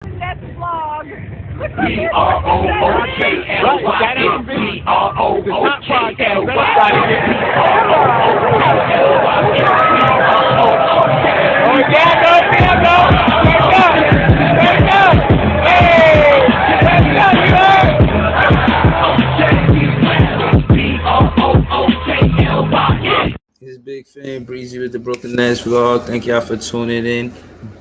That vlog. His big fan Breezy with the Brooklyn Nets vlog. Thank y'all for tuning in.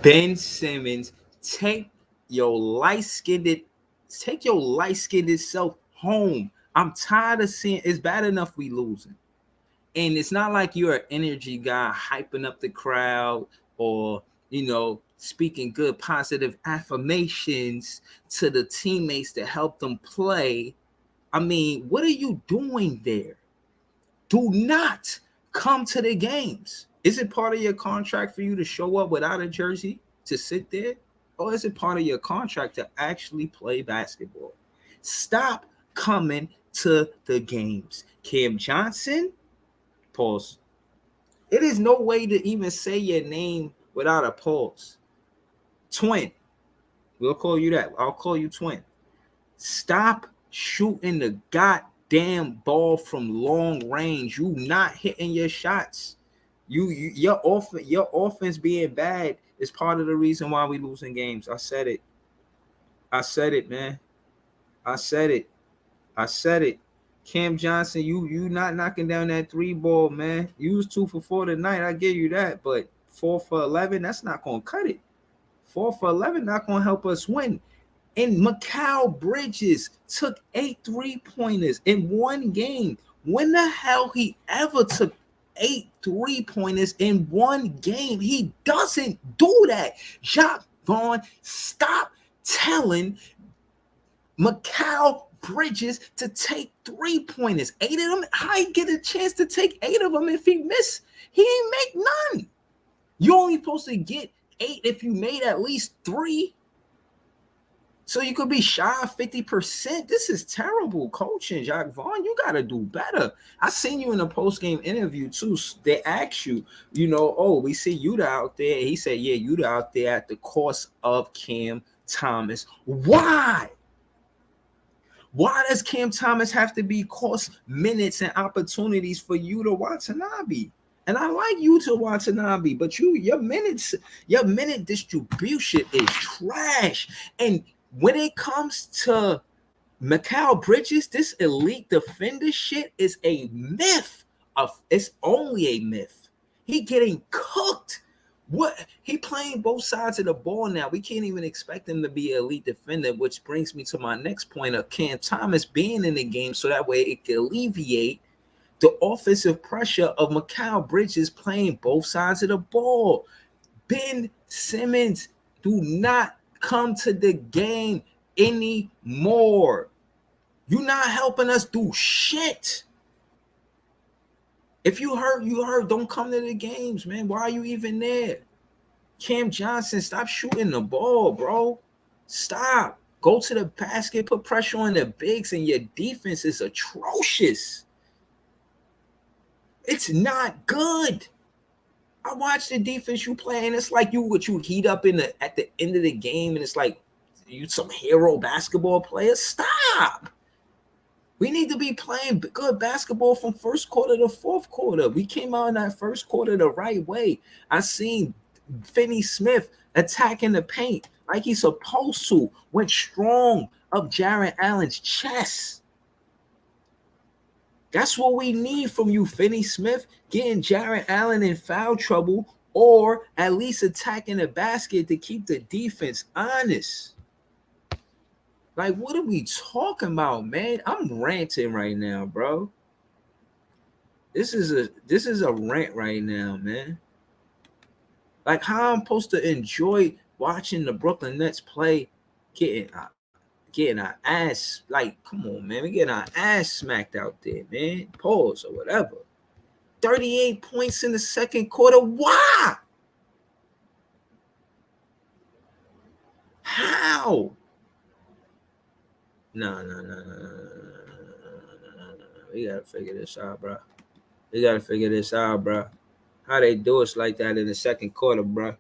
Ben Simmons, take your light-skinned self home. I'm tired of seeing it's bad enough we losing. And it's not like you're an energy guy hyping up the crowd or, speaking good positive affirmations to the teammates to help them play. I mean, what are you doing there? Do not come to the games. Is it part of your contract for you to show up without a jersey to sit there? Or is it part of your contract to actually play basketball? Stop coming to the games. Cam Johnson, pause. It is no way to even say your name without a pause. Twin. We'll call you that. I'll call you Twin. Stop shooting the goddamn ball from long range. You not hitting your shots. Your offense being bad is part of the reason why we losing games. I said it, man. I said it. Cam Johnson, you not knocking down that 3 ball, man. You was 2 for 4 tonight. I give you that, but 4 for 11, that's not gonna cut it. 4 for 11 not gonna help us win. And Mikal Bridges took 8 3-pointers in one game. When the hell he ever took 8 3-pointers in one game? He doesn't do that. Jacques Vaughn, stop telling Mikal Bridges to take 3-pointers. 8 of them. How he get a chance to take 8 of them if he miss? He ain't make none. You only supposed to get 8 if you made at least 3. So you could be shy of 50%. This is terrible coaching, Jacques Vaughn. You got to do better. I seen you in a post-game interview, too. They asked you, we see Yuta out there. He said, yeah, Yuta out there at the cost of Cam Thomas. Why? Why does Cam Thomas have to be cost minutes and opportunities for Yuta Watanabe? And I like Yuta Watanabe, but your minute distribution is trash. And when it comes to Mikal Bridges, this elite defender shit is a myth. It's only a myth. He getting cooked. What he playing both sides of the ball now. We can't even expect him to be an elite defender, which brings me to my next point of Cam Thomas being in the game so that way it can alleviate the offensive pressure of Mikal Bridges playing both sides of the ball. Ben Simmons, do not come to the game anymore. You're not helping us do shit. If you heard, don't come to the games, man. Why are you even there? Cam Johnson, stop shooting the ball, bro. Stop. Go to the basket, put pressure on the bigs, and your defense is atrocious. It's not good. I watch the defense you play, and it's like you heat up at the end of the game, and it's like you some hero basketball player. Stop. We need to be playing good basketball from first quarter to fourth quarter. We came out in that first quarter the right way. I seen Finney Smith attacking the paint like he's supposed to. Went strong up Jarrett Allen's chest. That's what we need from you, Finney Smith, getting Jarrett Allen in foul trouble or at least attacking the basket to keep the defense honest. Like, what are we talking about, man? I'm ranting right now, bro. This is a rant right now, man. Like, how I'm supposed to enjoy watching the Brooklyn Nets play, getting our ass, like, come on, man. We getting our ass smacked out there, man. Pause or whatever. 38 points in the second quarter. Why? How? No. We gotta figure this out, bro. How they do us like that in the second quarter, bro?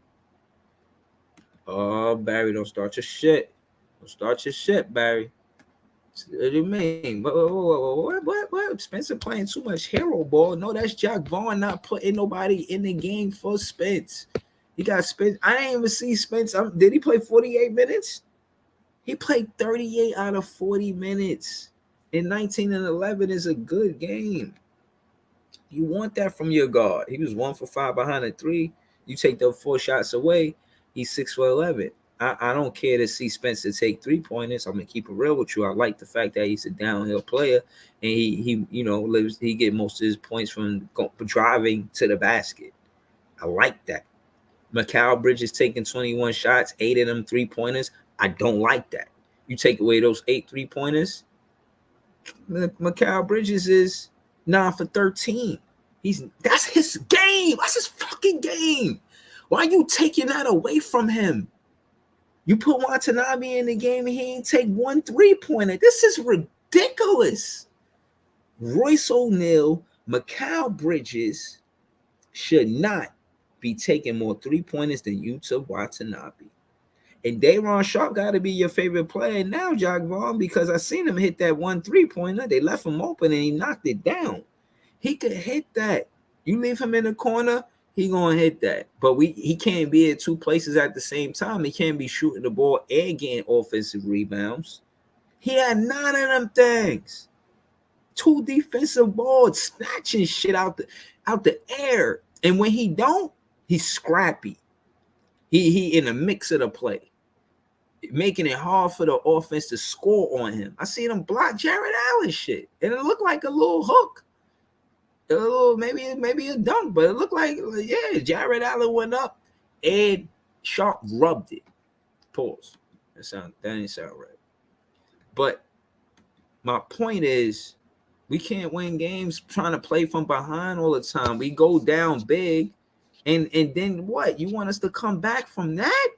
Oh, Barry, don't start your shit. Don't start your shit, Barry. What do you mean? What? Spencer playing too much hero ball. No, that's Jack Vaughn not putting nobody in the game for Spence. He got Spence. I didn't even see Spence. Did he play 48 minutes? He played 38 out of 40 minutes. And 19 and 11 is a good game. You want that from your guard. He was 1 for 5 behind a three. You take those 4 shots away, he's 6 for 11. I don't care to see Spencer take 3-pointers. I'm gonna keep it real with you. I like the fact that he's a downhill player and he he get most of his points from driving to the basket. I like that. Mikal Bridges taking 21 shots, 8 of them 3-pointers. I don't like that. You take away those 8 3-pointers, Mikal Bridges is 9 for 13. That's his game. That's his fucking game. Why are you taking that away from him? You put Watanabe in the game and he ain't take 1 3-pointer. This is ridiculous. Royce O'Neal, Mikal Bridges should not be taking more 3-pointers than Yuta Watanabe. And Day'Ron Sharpe got to be your favorite player now, Jack Vaughn, because I seen him hit that 1 3-pointer. They left him open and he knocked it down. He could hit that. You leave him in the corner, he gonna hit that. But he can't be at 2 places at the same time. He can't be shooting the ball and getting offensive rebounds. He had 9 of them things. 2 defensive boards, snatching shit out the air. And when he don't, he's scrappy. He in the mix of the play, making it hard for the offense to score on him. I seen him block Jared Allen shit, and it looked like a little hook. A little, maybe a dunk, but it looked like, yeah, Jared Allen went up and Sharpe rubbed it. Pause. That didn't sound right. But my point is, we can't win games trying to play from behind all the time. We go down big, and then what? You want us to come back from that?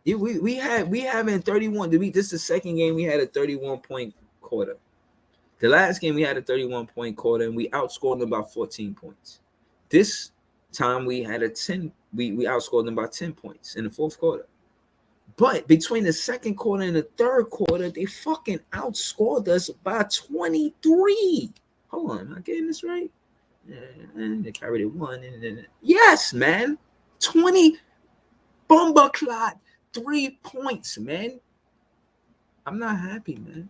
We having 31. This is the second game we had a 31-point quarter. The last game we had a 31-point quarter and we outscored them by 14 points. This time we had a 10. We outscored them by 10 points in the fourth quarter. But between the second quarter and the third quarter, they fucking outscored us by 23. Hold on, am I getting this right? And they carried it 1. And then yes, man, 20 bomber clot 3 points, man. I'm not happy, man.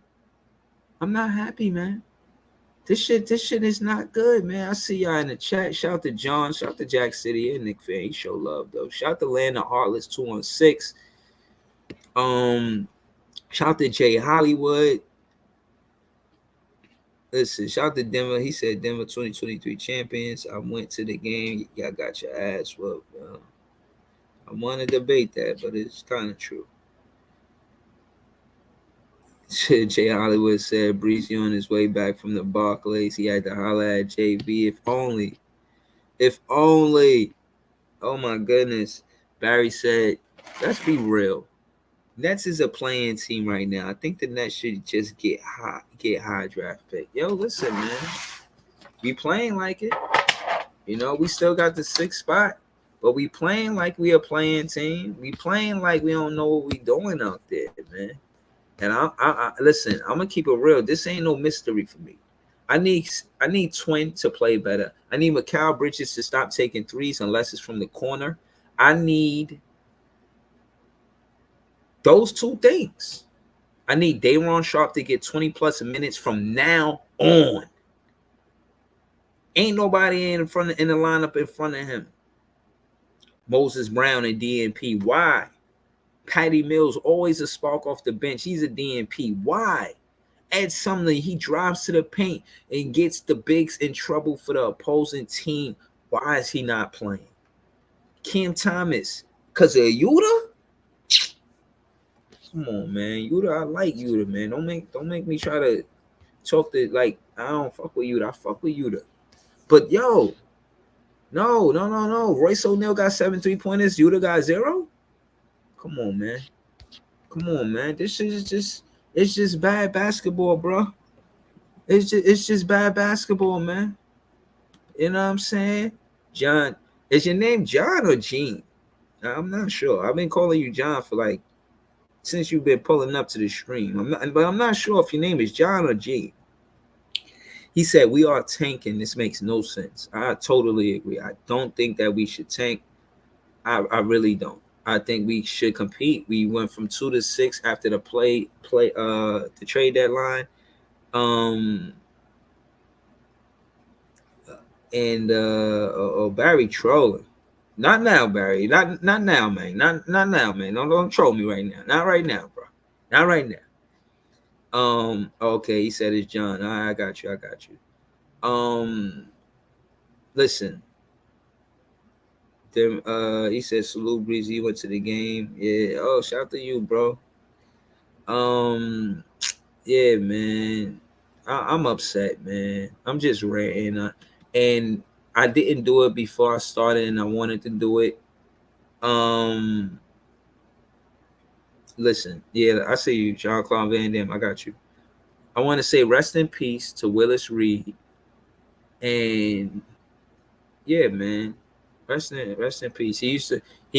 This shit is not good, man. I see y'all in the chat. Shout out to John. Shout out to Jack City and Nick Fan. He show love though. Shout out to Land of Heartless 216. Shout out to Jay Hollywood. Listen, shout out to Denver. He said Denver 2023 champions. I went to the game. Y'all got your ass whooped. I want to debate that, but it's kind of true. Jay Hollywood said Breezy on his way back from the Barclays. He had to holler at JB. If only. Oh my goodness. Barry said, let's be real. Nets is a playing team right now. I think the Nets should just get high draft pick. Yo, listen, man. We playing like it. You know, we still got the 6th spot, but we playing like we a playing team. We playing like we don't know what we doing out there, man. And I listen, I'm gonna keep it real. This ain't no mystery for me. I need Twin to play better. I need Mikal Bridges to stop taking threes unless it's from the corner. I need those 2 things. I need Day'Ron Sharpe to get 20 plus minutes from now on. Ain't nobody in the lineup in front of him. Moses Brown and DNP. Why? Patty Mills always a spark off the bench. He's a DNP. Why? Ed Sumner, he drives to the paint and gets the bigs in trouble for the opposing team. Why is he not playing? Cam Thomas, because of Yuta? Come on, man. Yuta, I like Yuta, man. Don't make me try to talk to, like, I don't fuck with Yuta. I fuck with Yuta. But yo, no. Royce O'Neal got 7 3-pointers. Yuta got 0. Come on, man. This shit is just bad basketball, bro. It's just bad basketball, man. You know what I'm saying? John, is your name John or Gene? I'm not sure. I've been calling you John for like since you've been pulling up to the stream. But I'm not sure if your name is John or G. He said we are tanking. This makes no sense. I totally agree. I don't think that we should tank. I really don't. I think we should compete. We went from 2 to 6 after the trade deadline. Um and Barry trolling. Not now, Barry. Not now, man. Not now, man. Don't troll me right now. Not right now, bro. Not right now. Okay, he said it's John. I got you. I got you. Listen. Them he said salute Breezy. He went to the game. Yeah. Oh, shout out to you, bro. Um yeah, man. I'm upset, man. I'm just ranting. And I didn't do it before I started and I wanted to do it. Um Listen, yeah, I see you, Jean Claude Van Damme. I got you. I want to say rest in peace to Willis Reed, and yeah, man, rest in peace. He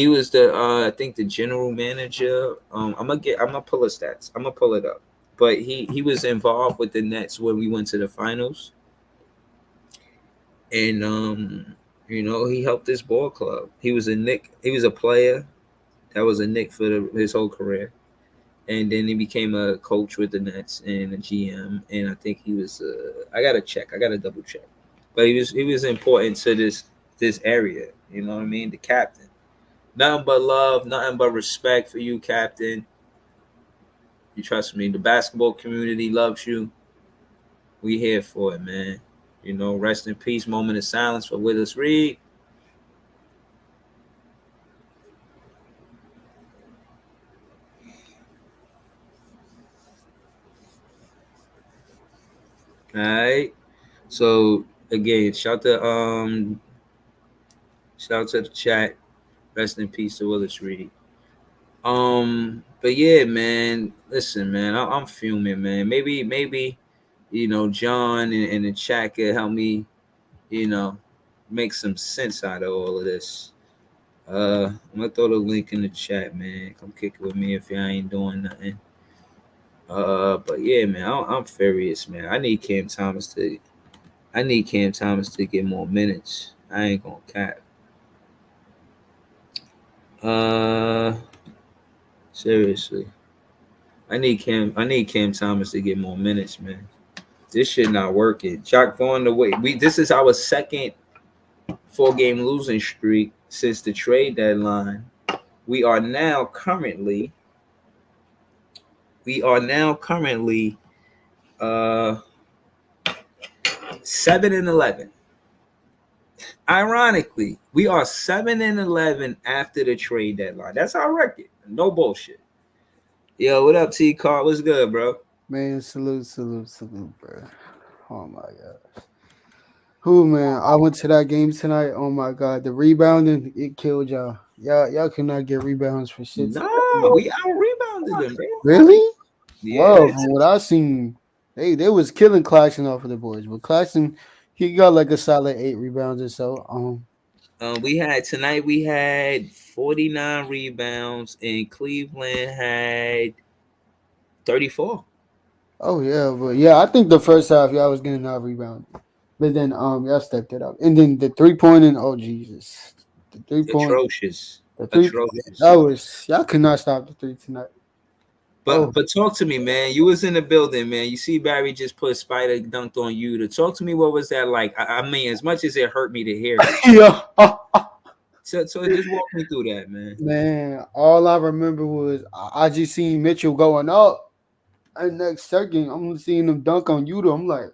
was the I think the general manager. I'm gonna pull his stats. I'm gonna pull it up. But he was involved with the Nets when we went to the finals, and he helped this ball club. He was a Nick. He was a player that was a Nick for his whole career. And then he became a coach with the Nets and a GM. And I think he was. I gotta check. I gotta double check. But he was important to this area. You know what I mean? The captain. Nothing but love. Nothing but respect for you, captain. You trust me. The basketball community loves you. We here for it, man. Rest in peace. Moment of silence for Willis Reed. All right. So again, shout to the chat. Rest in peace to Willis Reed. But yeah, man. Listen, man. I'm fuming, man. Maybe, John and the chat could help me, you know, make some sense out of all of this. I'm gonna throw the link in the chat, man. Come kick it with me if y'all ain't doing nothing. But yeah, man. I'm furious, man. I need Cam Thomas to get more minutes. I ain't gonna cap. Uh, Seriously. I need Cam Thomas to get more minutes, man. This shit not working. Chuck Vaughn the way this is our second 4-game losing streak since the trade deadline. We are now currently uh 7-11. Ironically, we are 7-11 after the trade deadline. That's our record. No bullshit. Yo, what up, T Car? What's good, bro? Man, salute, bro. Oh my god. Who man? I went to that game tonight. Oh my god, the rebounding it killed y'all. Y'all could not get rebounds for shit tonight. Nah, we out rebounded them, bro. Really? Yeah. Well, from what I seen, they was killing Claxton off of the boards, but Claxton he got like a solid 8 rebounds or so. We had 49 rebounds and Cleveland had 34. Oh yeah, but yeah, I think the first half y'all was getting out rebound, but then y'all stepped it up, and then the 3 point and oh Jesus, the 3 point. Atrocious. The three that Atrocious. was y'all could not stop the three tonight. But Oh but talk to me, man. You was in the building, man. You see Barry just put Spider dunked on you. To talk to me, what was that like? I mean, as much as it hurt me to hear it. yeah, So just walk me through that, man. man. All I remember was I just seen Mitchell going up, and next second I'm seeing him dunk on Yuta. I'm like,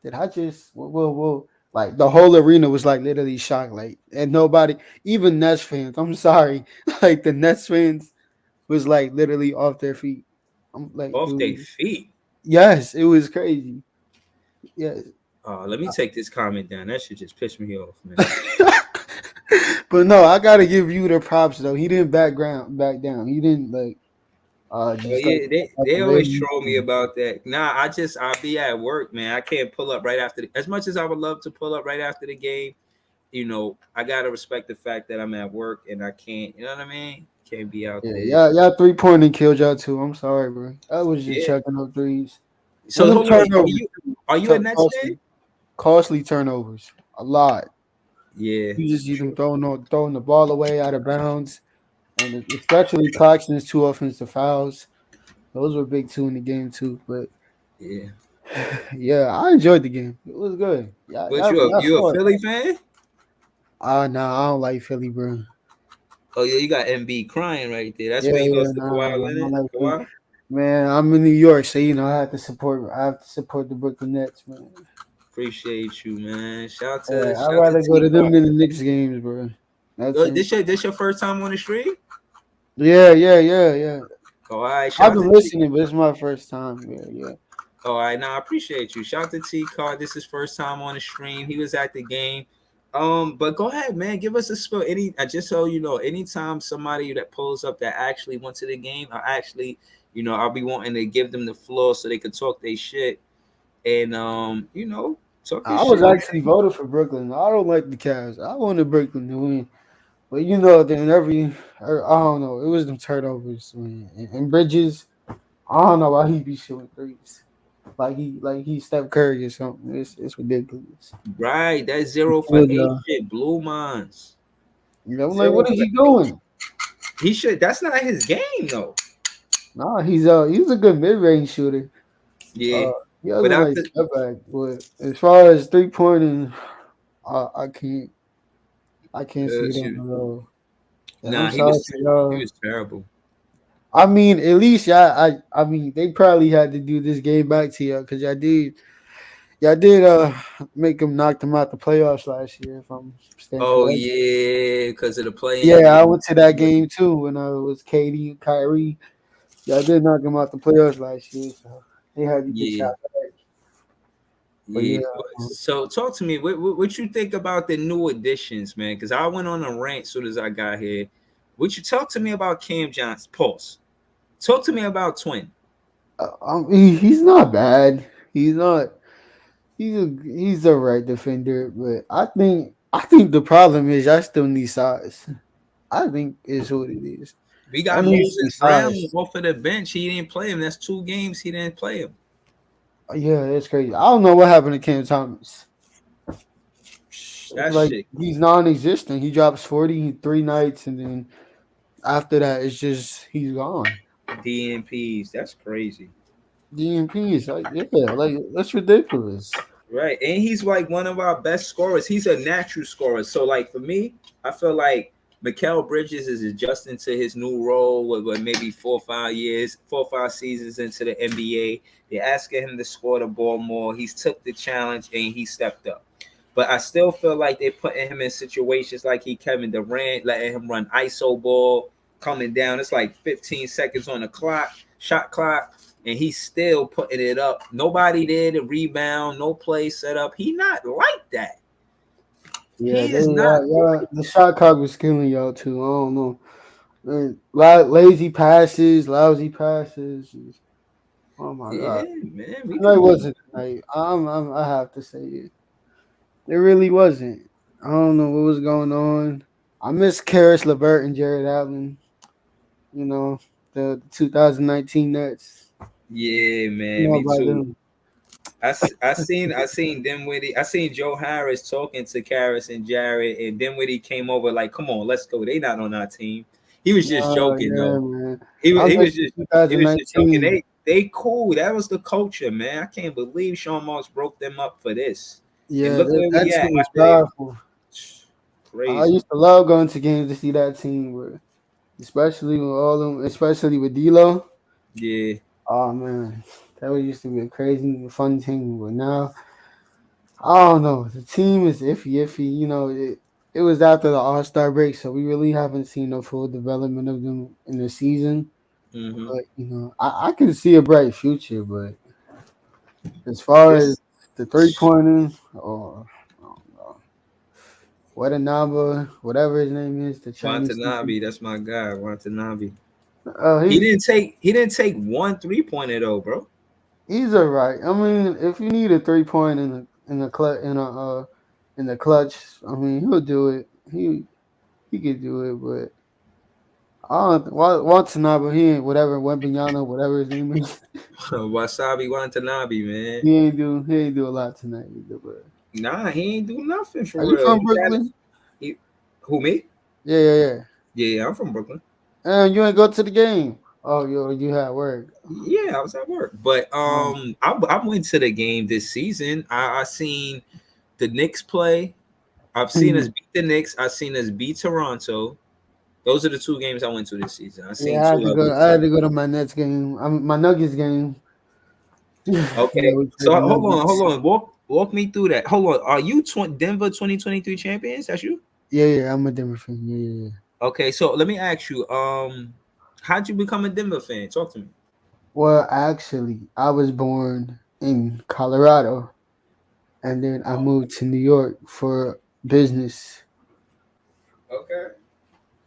did I just whoa? Like the whole arena was like literally shocked, like and nobody, even Nets fans. I'm sorry, like the Nets fans was like literally off their feet. I'm like, Off their dude, feet. yes, it was crazy. Yes. Let me take this comment down. That should just piss me off, man. But no, I gotta give you the props though. He didn't back down. He didn't like Well, just like yeah, they always troll me about that. Nah, I'll be at work, man. I can't pull up right after as much as I would love to pull up right after the game. I gotta respect the fact that I'm at work and I can't, you know what I mean? Can't be out Yeah, there. yeah, y'all 3 pointing killed y'all too. I'm sorry, bro. I was just Yeah. chucking up threes. And So them hold on, turnovers, too. are you a Nets fan? Costly, costly turnovers. A lot. Yeah, You just see them true. throwing the ball away out of bounds, and especially Claxton's two offensive fouls. Those were big two in the game too. But Yeah. yeah, I enjoyed the game. It was good. Yeah, But y'all you a saw it. Philly fan? Ah, nah, I don't like Philly, bro. Oh yeah, you got MB crying right there. That's Yeah, when he yeah, lost to nah, Kawhi I don't Leonard. like Philly. Kawhi. Man, I'm in New York, so I have to support. I have to support the Brooklyn Nets, man. Appreciate you, man. Yeah, I'd Shout to rather go T to Car. them than the Knicks games, bro. That's it. This your first time on the stream? Yeah, yeah, yeah, yeah. Oh, all right. I've Shout to been T. listening, but it's my first time. Yeah, yeah. All right, now I appreciate you. Shout to T Car. This is first time on the stream. He was at the game. But go ahead, man. Give us a spill. Just so you know, anytime somebody that pulls up that actually went to the game, I'll be wanting to give them the floor so they could talk their shit and talk your I was shit, man. actually voted for Brooklyn. I don't like the Cavs. I wanted Brooklyn to win, but then I don't know. It was them turnovers, man. And Bridges, I don't know why he be shooting threes, like he Steph Curry or something. It's ridiculous. Right, that 0 for 8 And, shit blew minds. I'm like, Zero what is for he eight. doing? He should. That's not his game though. Nah, he's a good mid range shooter. Yeah, Uh, he but doesn't like after step back, but as far as 3 pointing, I can't see it on the shoot, road. Yeah, I'm nah, sorry for he y'all. was terrible. I mean, at least I mean, they probably had to do this game back to y'all because y'all did make them knock them out the playoffs last year. If I'm staying Oh correct. yeah, because of the play-in Yeah, I game. went to that game too when I was Katie and Kyrie. Y'all did knock them out the playoffs last year, so they had to get Yeah, y'all back. But yeah. yeah, So talk to me. What you think about the new additions, man? Because I went on a rant as soon as I got here. Would you talk to me about Cam Johnson? Pulse. Talk to me about Twin. he's not bad. He's not. He's a right defender, but I think the problem is I still need size. I think is what it is. We I got need some Moses Brown size. off of the bench. He didn't play him. That's 2 games he didn't play him. Yeah, that's crazy. I don't know what happened to Cam Thomas. That Like shit. he's non-existent. He drops 40 3 nights, and then after that, it's just he's gone. DNPs. That's crazy. DMP is like like that's ridiculous. Right. And he's like one of our best scorers. He's a natural scorer. So like for me, I feel like Mikal Bridges is adjusting to his new role with maybe 4 or 5 years, 4 or 5 seasons into the NBA. They're asking him to score the ball more. He's took the challenge and he stepped up. But I still feel like they're putting him in situations like Kevin Durant, letting him run ISO ball, coming down. It's like 15 seconds on the clock, shot clock, and he's still putting it up. Nobody there to rebound, no play set up. He not like that. Yeah, He is not like the shot clock was killing y'all too. I don't know. Man, lazy passes, lousy passes. Oh my god. yeah, man. We Tonight could do wasn't tonight. I have to say it. It really wasn't. I don't know what was going on. I miss Karis LeVert and Jared Allen. You know, the 2019 Nets. yeah, You man. know Me about too. them. I seen Dinwiddie. I seen Joe Harris talking to Karras and Jared, and Dinwiddie came over like, "Come on, let's go." They not on our team. He was just joking Yeah, though. man. He was I he was miss just he was just joking. 2019. They cool. That was the culture, man. I can't believe Sean Marks broke them up for this. And Yeah, look where that we at team was after they powerful. I crazy. used to love going to games to see that team, especially with D'Lo. Yeah, Oh man, that used to be a crazy, fun team. But now, I don't know. The team is iffy. It was after the All Star break, so we really haven't seen the full development of them in the season. mm-hmm. But I can see a bright future. But as far as This the 3 pointing, or I don't know, whatever his name is, the Chinese teacher. Watanabe, that's my guy. Watanabe. Oh, He didn't take one 3-pointer though, bro. he's alright. I mean, if you need a 3 point in a in the clutch. I mean, he'll do it. He could do it, but I don't Watanabe. He ain't whatever Wembenyama, whatever his name is. Wasabi Watanabe, man. He ain't do a lot tonight either. But Nah, he ain't do nothing for are you real. from Brooklyn? He, who me? Yeah, yeah, yeah. Yeah, I'm from Brooklyn. And you ain't go to the game. Oh, you had work. Yeah, I was at work, but Oh, I went to the game this season. I seen the Knicks play. I've seen us mhm. beat the Knicks. I've seen us beat Toronto. Those are the two games I went to this season. I've seen Yeah, I had two to go. others I too. had to go to my Nets game. My Nuggets game. Okay, We played so the hold Nuggets. on, walk me through that. Hold on, are you Denver 2023 champions? That's you. Yeah, yeah. I'm a Denver fan. Yeah, yeah, yeah. Okay, so let me ask you, how'd you become a Denver fan? Talk to me. Well, actually, I was born in Colorado, and then I moved to New York for business. Okay.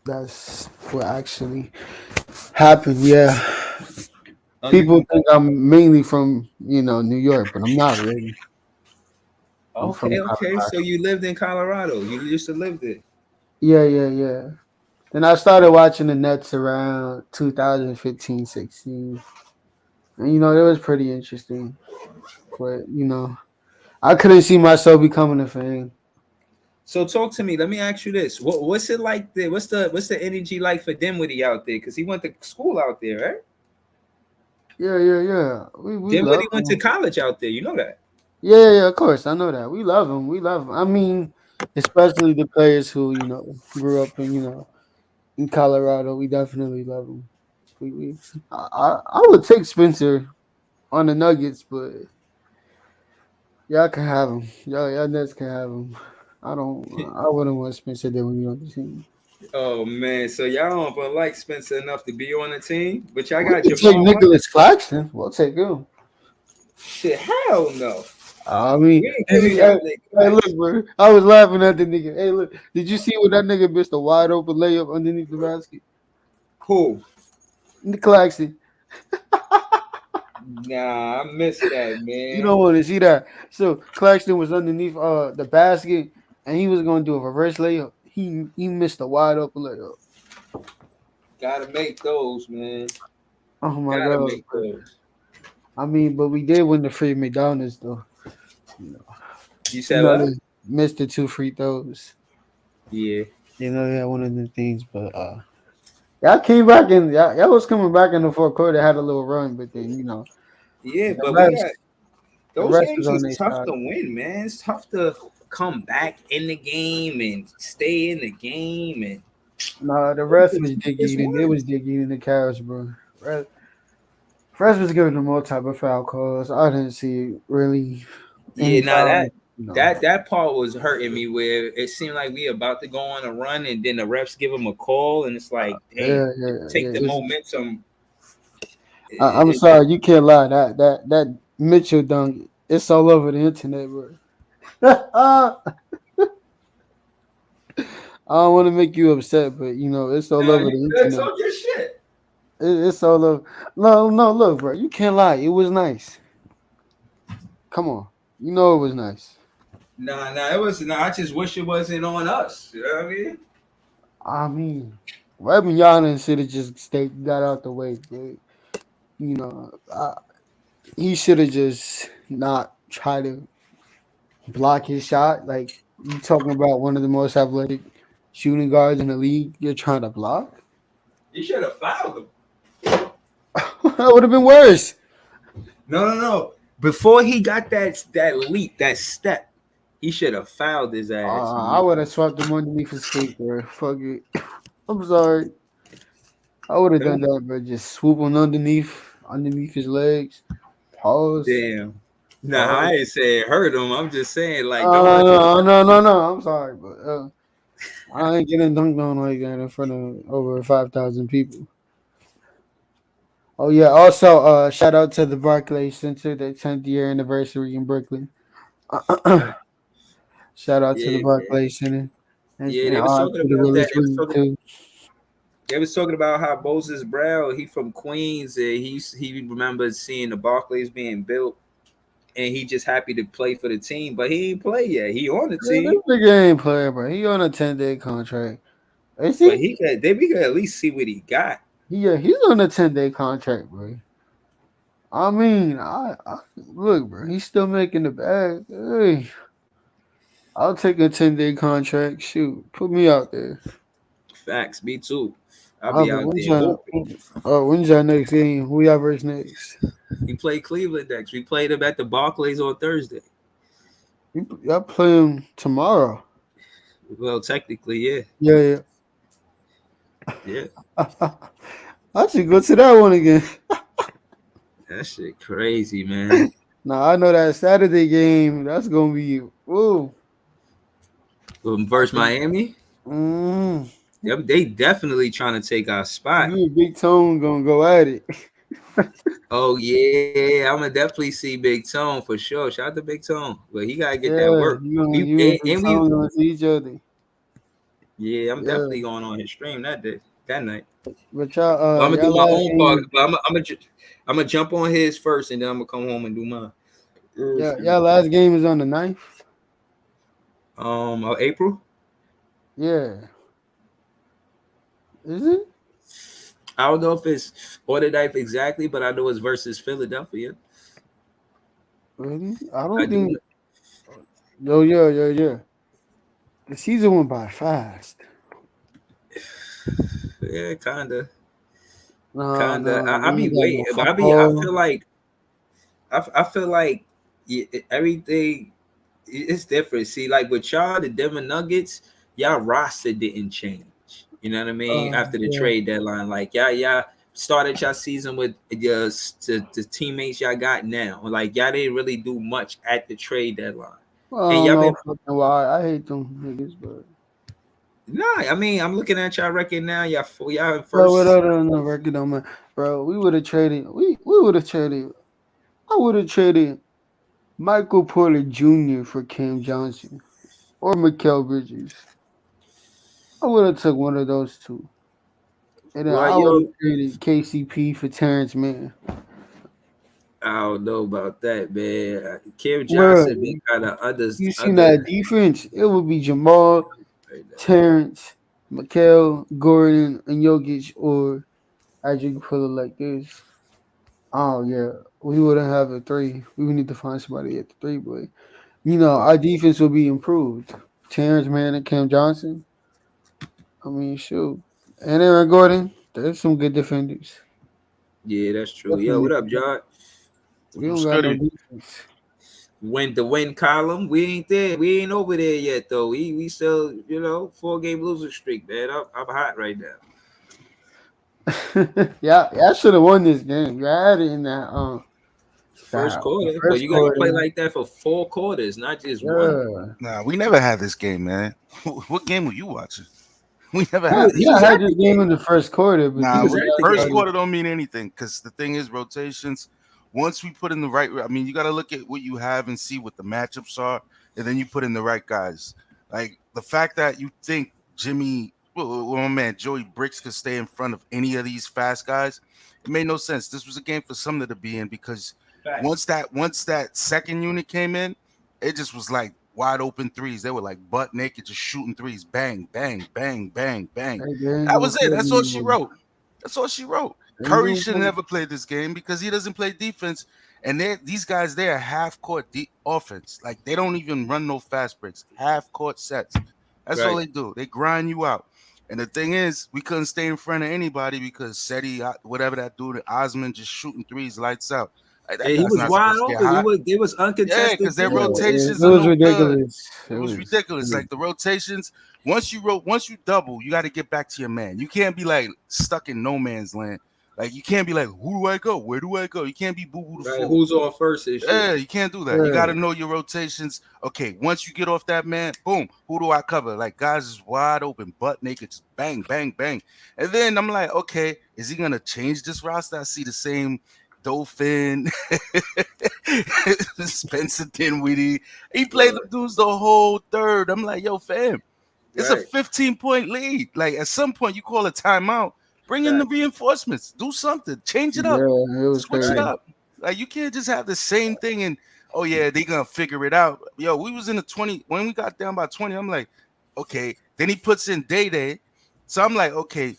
That's what actually happened. Yeah, Oh, you people from think I'm mainly from New York, but I'm not really. I'm from okay. Colorado. So you lived in Colorado. You used to live there. Yeah, yeah, yeah. Then I started watching the Nets around 2015, 16. And it was pretty interesting. But I couldn't see myself becoming a fan. So talk to me. Let me ask you this: what's it like there? What's the energy like for Dinwiddie out there? Because he went to school out there, right? Yeah, yeah, yeah. We love Dinwiddie went to him. college out there. You know that. Yeah, yeah, yeah, of course. I know that. We love him. We love him. I mean, especially the players who, grew up in Colorado. We definitely love them. I would take Spencer on the Nuggets, but y'all can have him. Y'all Nets can have him. I wouldn't want Spencer there when you on the team. Oh man, so y'all don't like Spencer enough to be on the team, but y'all We got could take Jamal Murray. Nicholas Claxton. We'll take him. Shit, hell no. I mean, We ain't hey, giving y'all Nick look, Claxton. bro. I was laughing at the nigga. Hey, look. Did you see what that nigga missed a wide open layup underneath the basket? Who? Nick Claxton. Nah, I missed that, You man. don't want to see that. So Claxton was underneath the basket, and he was going to do a reverse layup. He missed a wide open layup. Gotta make those, man. Oh my Gotta god. make those. I mean, but we did win the free McDonald's though. You know, You said what? they missed the two free throws. Yeah. Yeah, one of the things. But y'all came back and y'all was coming back in the fourth quarter. Had a little run, but then Yeah, the but we rest got the those rest was games on is their tough side. to win, man. It's tough to come back in the game and stay in the game and Nah, the those rest the was dick toughest eating. It was ones. dick eating the Cavs, bro. Rest was giving them all type of foul calls. I didn't see really Yeah, any now foul. that part was hurting me where it seemed like we about to go on a run and then the refs give them a call and it's like, damn, Yeah, yeah, take yeah. the momentum. I'm It, sorry, you can't lie. That Mitchell dunk, it's all over the internet, bro. I don't want to make you upset, but it's all nah, over you the good? internet. Talk your shit. It's all over. No, no, look, bro, you can't lie. It was nice. Come on, it was nice. Nah, it was. Nah, I just wish it wasn't on us. You know what I mean? I mean, Reverend Yana should have just stayed, got out the way. But, you know, I, he should have just not tried to block his shot. Like you talking about one of the most athletic shooting guards in the league, you're trying to block. You should have fouled him. That would have been worse. No. Before he got that leap, that step, he should have fouled his ass, I man. would have swept him underneath his feet, bro. Fuck it. I'm sorry. I would have done Them- that, but just swoop on underneath his legs. Pause. Damn. Nah, Pause. I ain't saying hurt him. I'm just saying like don't No, let the no, no, no, no. I'm sorry, but I ain't getting dunked on like that in front of over 5,000 people. Oh yeah. Also, shout out to the Barclays Center, the 10th year anniversary in Brooklyn. Shout out to the yeah, man. Barclays Center Yeah, and they was talking to the about that. Willis Reed too. They was talking about how Moses Brown, he from Queens, and he remembers seeing the Barclays being built. and he just happy to play for the team, but he ain't play yet. He on the Man, this team, nigga ain't playing, bro. He on a 10-day contract. Is but he? he could. They we could at least see what he got. Yeah, he's on a 10-day contract, bro. I mean, I look, bro. He's still making the bag. Hey, I'll take a 10-day contract. Shoot, put me out there. Facts, me too. I'll Oh, be but out there hooping. when's our next game? Who y'all versus next? He played Cleveland next. We played him at the Barclays on Thursday. Y'all play him tomorrow. Well, technically, yeah, Yeah, yeah. yeah. I should go to that one again. That shit crazy, man. Now I know that Saturday game. That's gonna be ooh. Versus Miami, Mm, they definitely trying to take our spot. you and Big Tone gonna go at it. Oh yeah, I'm gonna definitely see Big Tone for sure. Shout out to Big Tone, but he gotta get that Yeah, work. We you and Big and we Tone gonna see each other. yeah, I'm Yeah, definitely going on his stream that day, that night. but But I'm gonna do y'all my last own part. game. But I'm gonna jump on his first, and then I'm gonna come home and do mine. Yeah, y'all last game is on the 9th. April. Yeah, is it? I don't know if it's order knife exactly, but I know it's versus Philadelphia. Really? I I don't do. think. Yo, yeah. The season went by fast. Yeah, kinda, No, kinda. no, I we be ain't got no waiting, but I football. feel like I feel like everything it's different. See, like with y'all, the Denver Nuggets, y'all roster didn't change. You know what I mean? After the Yeah. trade deadline, like y'all started y'all season with your the teammates y'all got now. Like y'all didn't really do much at the trade deadline, Well, I and don't y'all know been fucking why. I hate them niggas, but nah. I mean, I'm looking at y'all record now. Y'all in bro, first. without no record on my bro, we would have traded. We would have traded. I would have traded Michael Porter Jr. for Cam Johnson or Mikal Bridges. I would have took one of those two, and then Well, I would have yo, traded KCP for Terrence Mann. I don't know about that, man. Kim Bro, Johnson been kind of you seen under that defense? It would be Jamal, right now. Terrence, Mikal, Gordon, and Jokic, or as you can put it like this. Oh yeah, we wouldn't have a three. We would need to find somebody at the three, but our defense will be improved. Terrence Mann and Cam Johnson. I mean, shoot, and Aaron Gordon. There's some good defenders. Yeah, that's true. Yo, what Definitely, up, John? we don't What's got good? no defense. When the win column, we ain't there. We ain't over there yet, though. We still, 4-game losing streak, man. I'm hot right now. Yeah, I should have won this game. You had it in First the quarter, but first you gotta play quarter. like that for 4 quarters, not just one. Yeah, Nah, we never had this game, man. What game were you watching? We never he had was, He this yeah, was game. I had at this the game game. in the first quarter, but He Nah, was then at the first game. quarter don't mean anything because the thing is rotations. Once we put in the right, I mean, you got to look at what you have and see what the matchups are, and then you put in the right guys. Like the fact that you think my man Joey Bricks could stay in front of any of these fast guys, it made no sense. This was a game for something to be in because Facts. once that second unit came in, it just was like wide open threes. They were like butt naked, just shooting threes. Bang, bang, bang, bang, bang. they ain't That gonna was it. play That's all she anymore. wrote. That's all she wrote. They ain't Curry gonna should have play. never played this game because he doesn't play defense. And these guys, they are half court offense. Like they don't even run no fast breaks, half court sets. That's all Right. they do. They grind you out. And the thing is, we couldn't stay in front of anybody because Seti, whatever that dude, Osman, just shooting threes, lights out. Like, that And he guy's was not wide supposed to get open. hot. It was Yeah, uncontested because their Yeah, too. rotations it are was no good. ridiculous. It was ridiculous. Like the rotations, once you double, you got to get back to your man. You can't be like stuck in no man's land. Like you can't be like, who do I go? Where do I go? You can't be boo boo the Right. fool. Who's on first and shit. Yeah, you can't do that. You got to Yeah, know your rotations. Okay, once you get off that man, boom, who do I cover? Like guys is wide open, butt naked, just bang, bang, bang. And then I'm like, okay, is he gonna change this roster? I see the same Dolphin, Spencer Dinwiddie. He played the Right. dudes the whole third. I'm like, yo, fam, it's a Right. 15-point lead. Like at some point, you call a timeout, bring in the Facts. reinforcements, do something, change it up, yeah, it was switch it Right. crazy. up. Like you can't just have the same thing and oh yeah, they gonna figure it out. Yo, we was in the 20 when we got down by 20. I'm like, okay. Then he puts in Day Day, so I'm like, okay,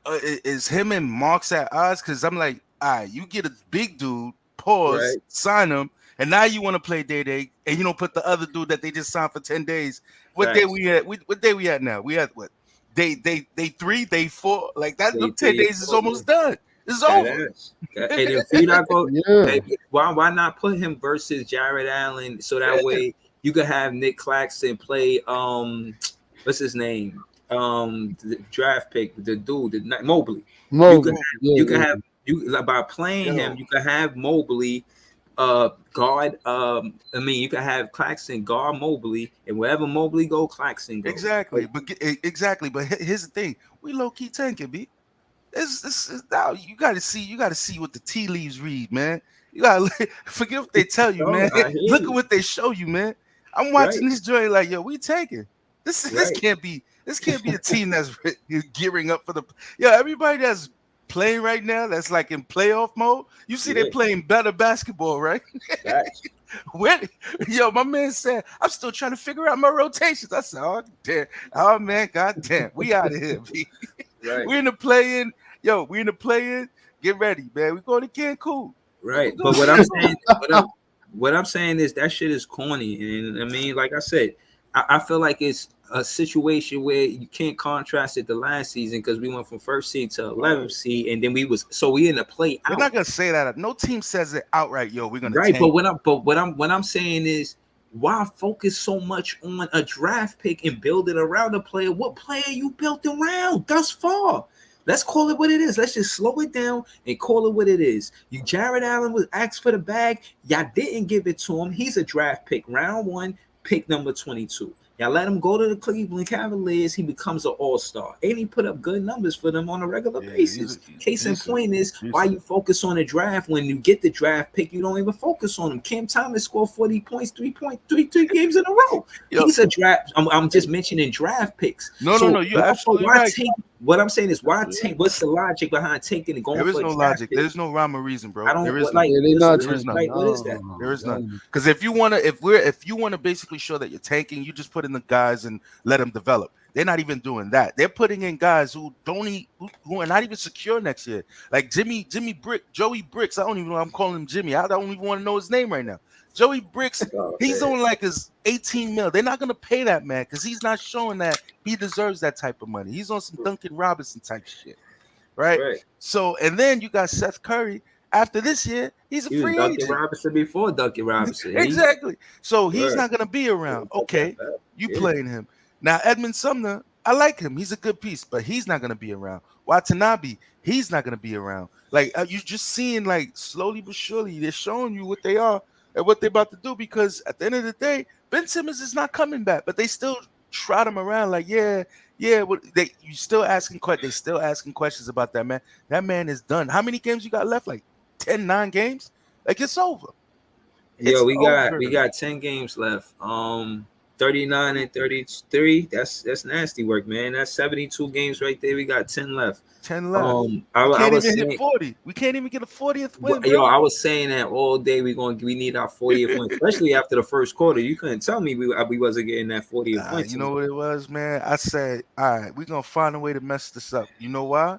is him and Marks at odds? Because I'm like, all right, you get a big dude, pause, Right, sign him, and now you want to play Day Day, and you don't put the other dude that they just signed for 10 days. What day facts. we at? What day we at now? We at what? Day 3, day 4. Like that. They Them 10 days is almost done. It's That over. ass. And if you not go, Yeah. why not put him versus Jared Allen so that way you could have Nick Claxton play what's his name, the draft pick, the dude, Mobley. You could Mobley. you Yeah, could yeah. have you like, by playing him Yo, you could have Mobley guard I mean you could have Claxton guard Mobley, and wherever Mobley go, Claxton go. exactly. But exactly. But here's the thing: we low key tanking, B. This now you got to see what the tea leaves read, man. You got to forget what they tell you, No, man. I hear Look at you. what they show you, man. I'm Right, watching this joint like, yo, we taking this right, can't be a team that's gearing up for the everybody that's playing right now that's like in playoff mode. You see, they're yeah, playing better basketball, right? facts. When my man said, I'm still trying to figure out my rotations. I said, oh damn, oh man, god damn, we out of here, B. Right. We in the play-in. Yo, we in the play-in. Get ready, man. We going to Cancun. Right. We But going what to I'm Cancun. saying, what I'm saying is that shit is corny. And I mean, like I said, I feel like it's a situation where you can't contrast it to last season because we went from first seed to 11th seed, and then we in the play We're out. not gonna say that. No team says it outright. Yo, we're gonna Right. But tank. what I'm saying is why focus so much on a draft pick and build it around a player? What player you built around thus far? Let's call it what it is. Let's just slow it down and call it what it is. You Jared Allen was asked for the bag. Y'all didn't give it to him. He's a draft pick, round 1, pick number 22. Y'all let him go to the Cleveland Cavaliers. He becomes an all-star. And he put up good numbers for them on a regular Yeah, basis. Case in decent, point is why decent. you focus on the draft when you get the draft pick, you don't even focus on him. Cam Thomas scored 40 points, 3 games in a row. Yo, He's a draft. I'm just mentioning draft picks. no, So you're absolutely why right. take what I'm saying is why take what's the logic behind taking and going There is for a no draft logic. pick? There's no rhyme or reason, bro. I don't There is what, none. like Yeah, they not There is none. like what is that? There is none. Damn. Because if you wanna basically show that you're tanking, you just put in the guys and let them develop. They're not even doing that. They're putting in guys who who are not even secure next year. Like Joey Bricks. I don't even know why I'm calling him Jimmy. I don't even want to know his name right now. Joey Bricks, Oh, he's man. on like his 18 mil. They're not gonna pay that man because he's not showing that he deserves that type of money. He's on some Duncan Robinson type shit, right? Right. So, and then you got Seth Curry. After this year, he's a He was free Duncan agent. Robinson before Duncan Robinson. Exactly. So he's Right. not gonna be around. Okay, you Yeah. playing him now. Edmund Sumner, I like him. He's a good piece, but he's not gonna be around. Watanabe, he's not gonna be around. Like you just seeing, like slowly but surely, they're showing you what they are and what they're about to do. Because at the end of the day, Ben Simmons is not coming back, but they still trot him around. Like yeah. What you still asking questions? They still asking questions about that man. That man is done. How many games you got left? Like 9 games. Like it's over. Yo, It's we over. got 10 games left. 39 and 33. That's nasty work, man. That's 72 games right there. We got 10 left. 10 left. I We can't was even hit saying, 40. We can't even get a 40th win, yo, bro. I was saying that all day. We need our 40th win, especially after the first quarter. You couldn't tell me we wasn't getting that 40th win. You know what it was, man? I said, all right, we're gonna find a way to mess this up. You know why?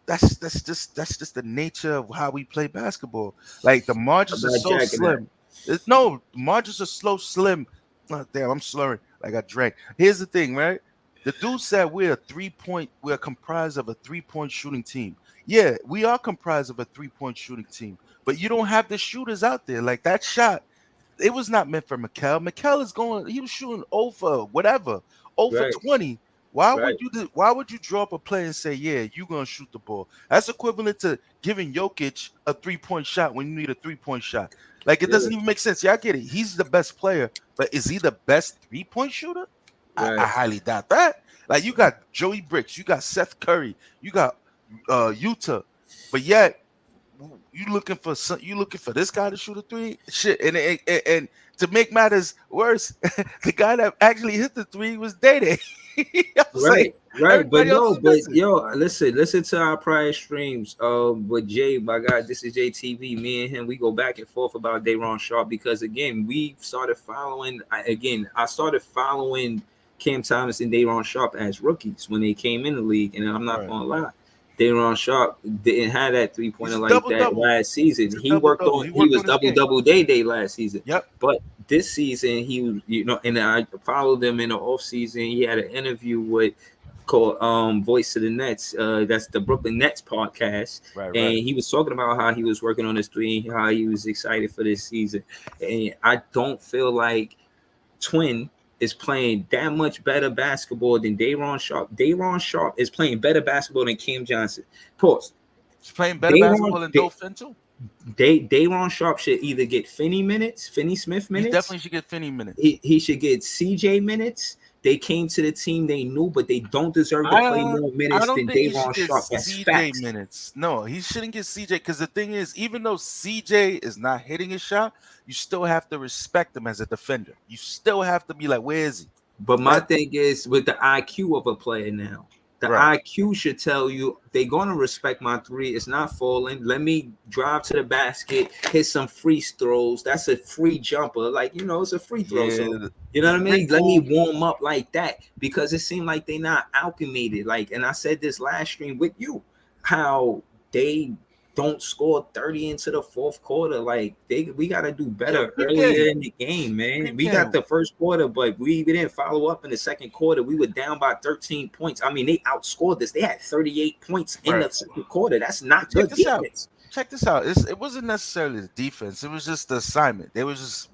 That's just the nature of how we play basketball. Like the I'm margins are not so jacking that. slim. No, the margins are slim. Oh, damn, I'm slurring like I drank. Here's the thing, right? The dude said we're comprised of a 3-point shooting team. Yeah, we are comprised of a 3-point shooting team, but you don't have the shooters out there. Like that shot, it was not meant for Mikel. Mikel he was shooting over whatever, over Right, 20. Why right. would you draw up a play and say, yeah, you're gonna shoot the ball? That's equivalent to giving Jokic a 3-point shot when you need a 3-point shot. Like it Yeah, doesn't even make sense. Yeah, I get it. He's the best player, but is he the best 3-point shooter? I right. highly doubt that. Like you got Joey Bricks, you got Seth Curry, you got Utah, but yet you looking for this guy to shoot a three? Shit, and to make matters worse, the guy that actually hit the three was Day Day. I was like, Right. But everybody else no, was but missing. yo, listen to our prior streams. With Jay, my God, this is JTV. Me and him, we go back and forth about Dayron Sharp because again, we started following. I started following Cam Thomas and Dayron Sharp as rookies when they came in the league, and I'm not Right. gonna lie. Dayron Sharp didn't have that He's three-pointer a like double that double. last season. He's a He double worked double. on He he worked was on his double game. double day last season. Yep. But this season he was, and I followed him in the off season. He had an interview with called Voice of the Nets. That's the Brooklyn Nets podcast. Right. And Right. he was talking about how he was working on his three, how he was excited for this season. And I don't feel like Twin is playing that much better basketball than Dayron Sharp. Dayron Sharp is playing better basketball than Cam Johnson. Pause. He's playing better Dayron, basketball than Dolphin too. Dayron Sharp should either get Finney Smith He minutes. definitely should get Finney minutes. He should get CJ minutes. They came to the team they knew, but they don't deserve to play more I minutes don't than think he should Dayron get Sharp. That's CJ facts. minutes. No, he shouldn't get CJ because the thing is, even though CJ is not hitting his shot, you still have to respect him as a defender. You still have to be like, where is he? But my thing is with the IQ of a player now. The Right. IQ should tell you they're gonna respect my three. It's not falling. Let me drive to the basket, hit some free throws. That's a free jumper. Like, it's a free throw. Yeah, So you know what I free mean? Let me ball. warm up like that because it seemed like they not alchemated. Like, and I said this last stream with you, how they don't score 30 into the fourth quarter. Like we gotta do Yo, better peep earlier game. in the game, man. Peep We got game. the first quarter, but we didn't follow up in the second quarter. We were down by 13 points. I mean, they outscored us. They had 38 points in Right. the second quarter. That's not Check good this out. defense. Check this out. It wasn't necessarily the defense. It was just the assignment. They was just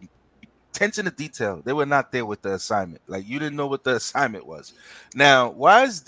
attention to detail. They were not there with the assignment. Like you didn't know what the assignment was. Now, why is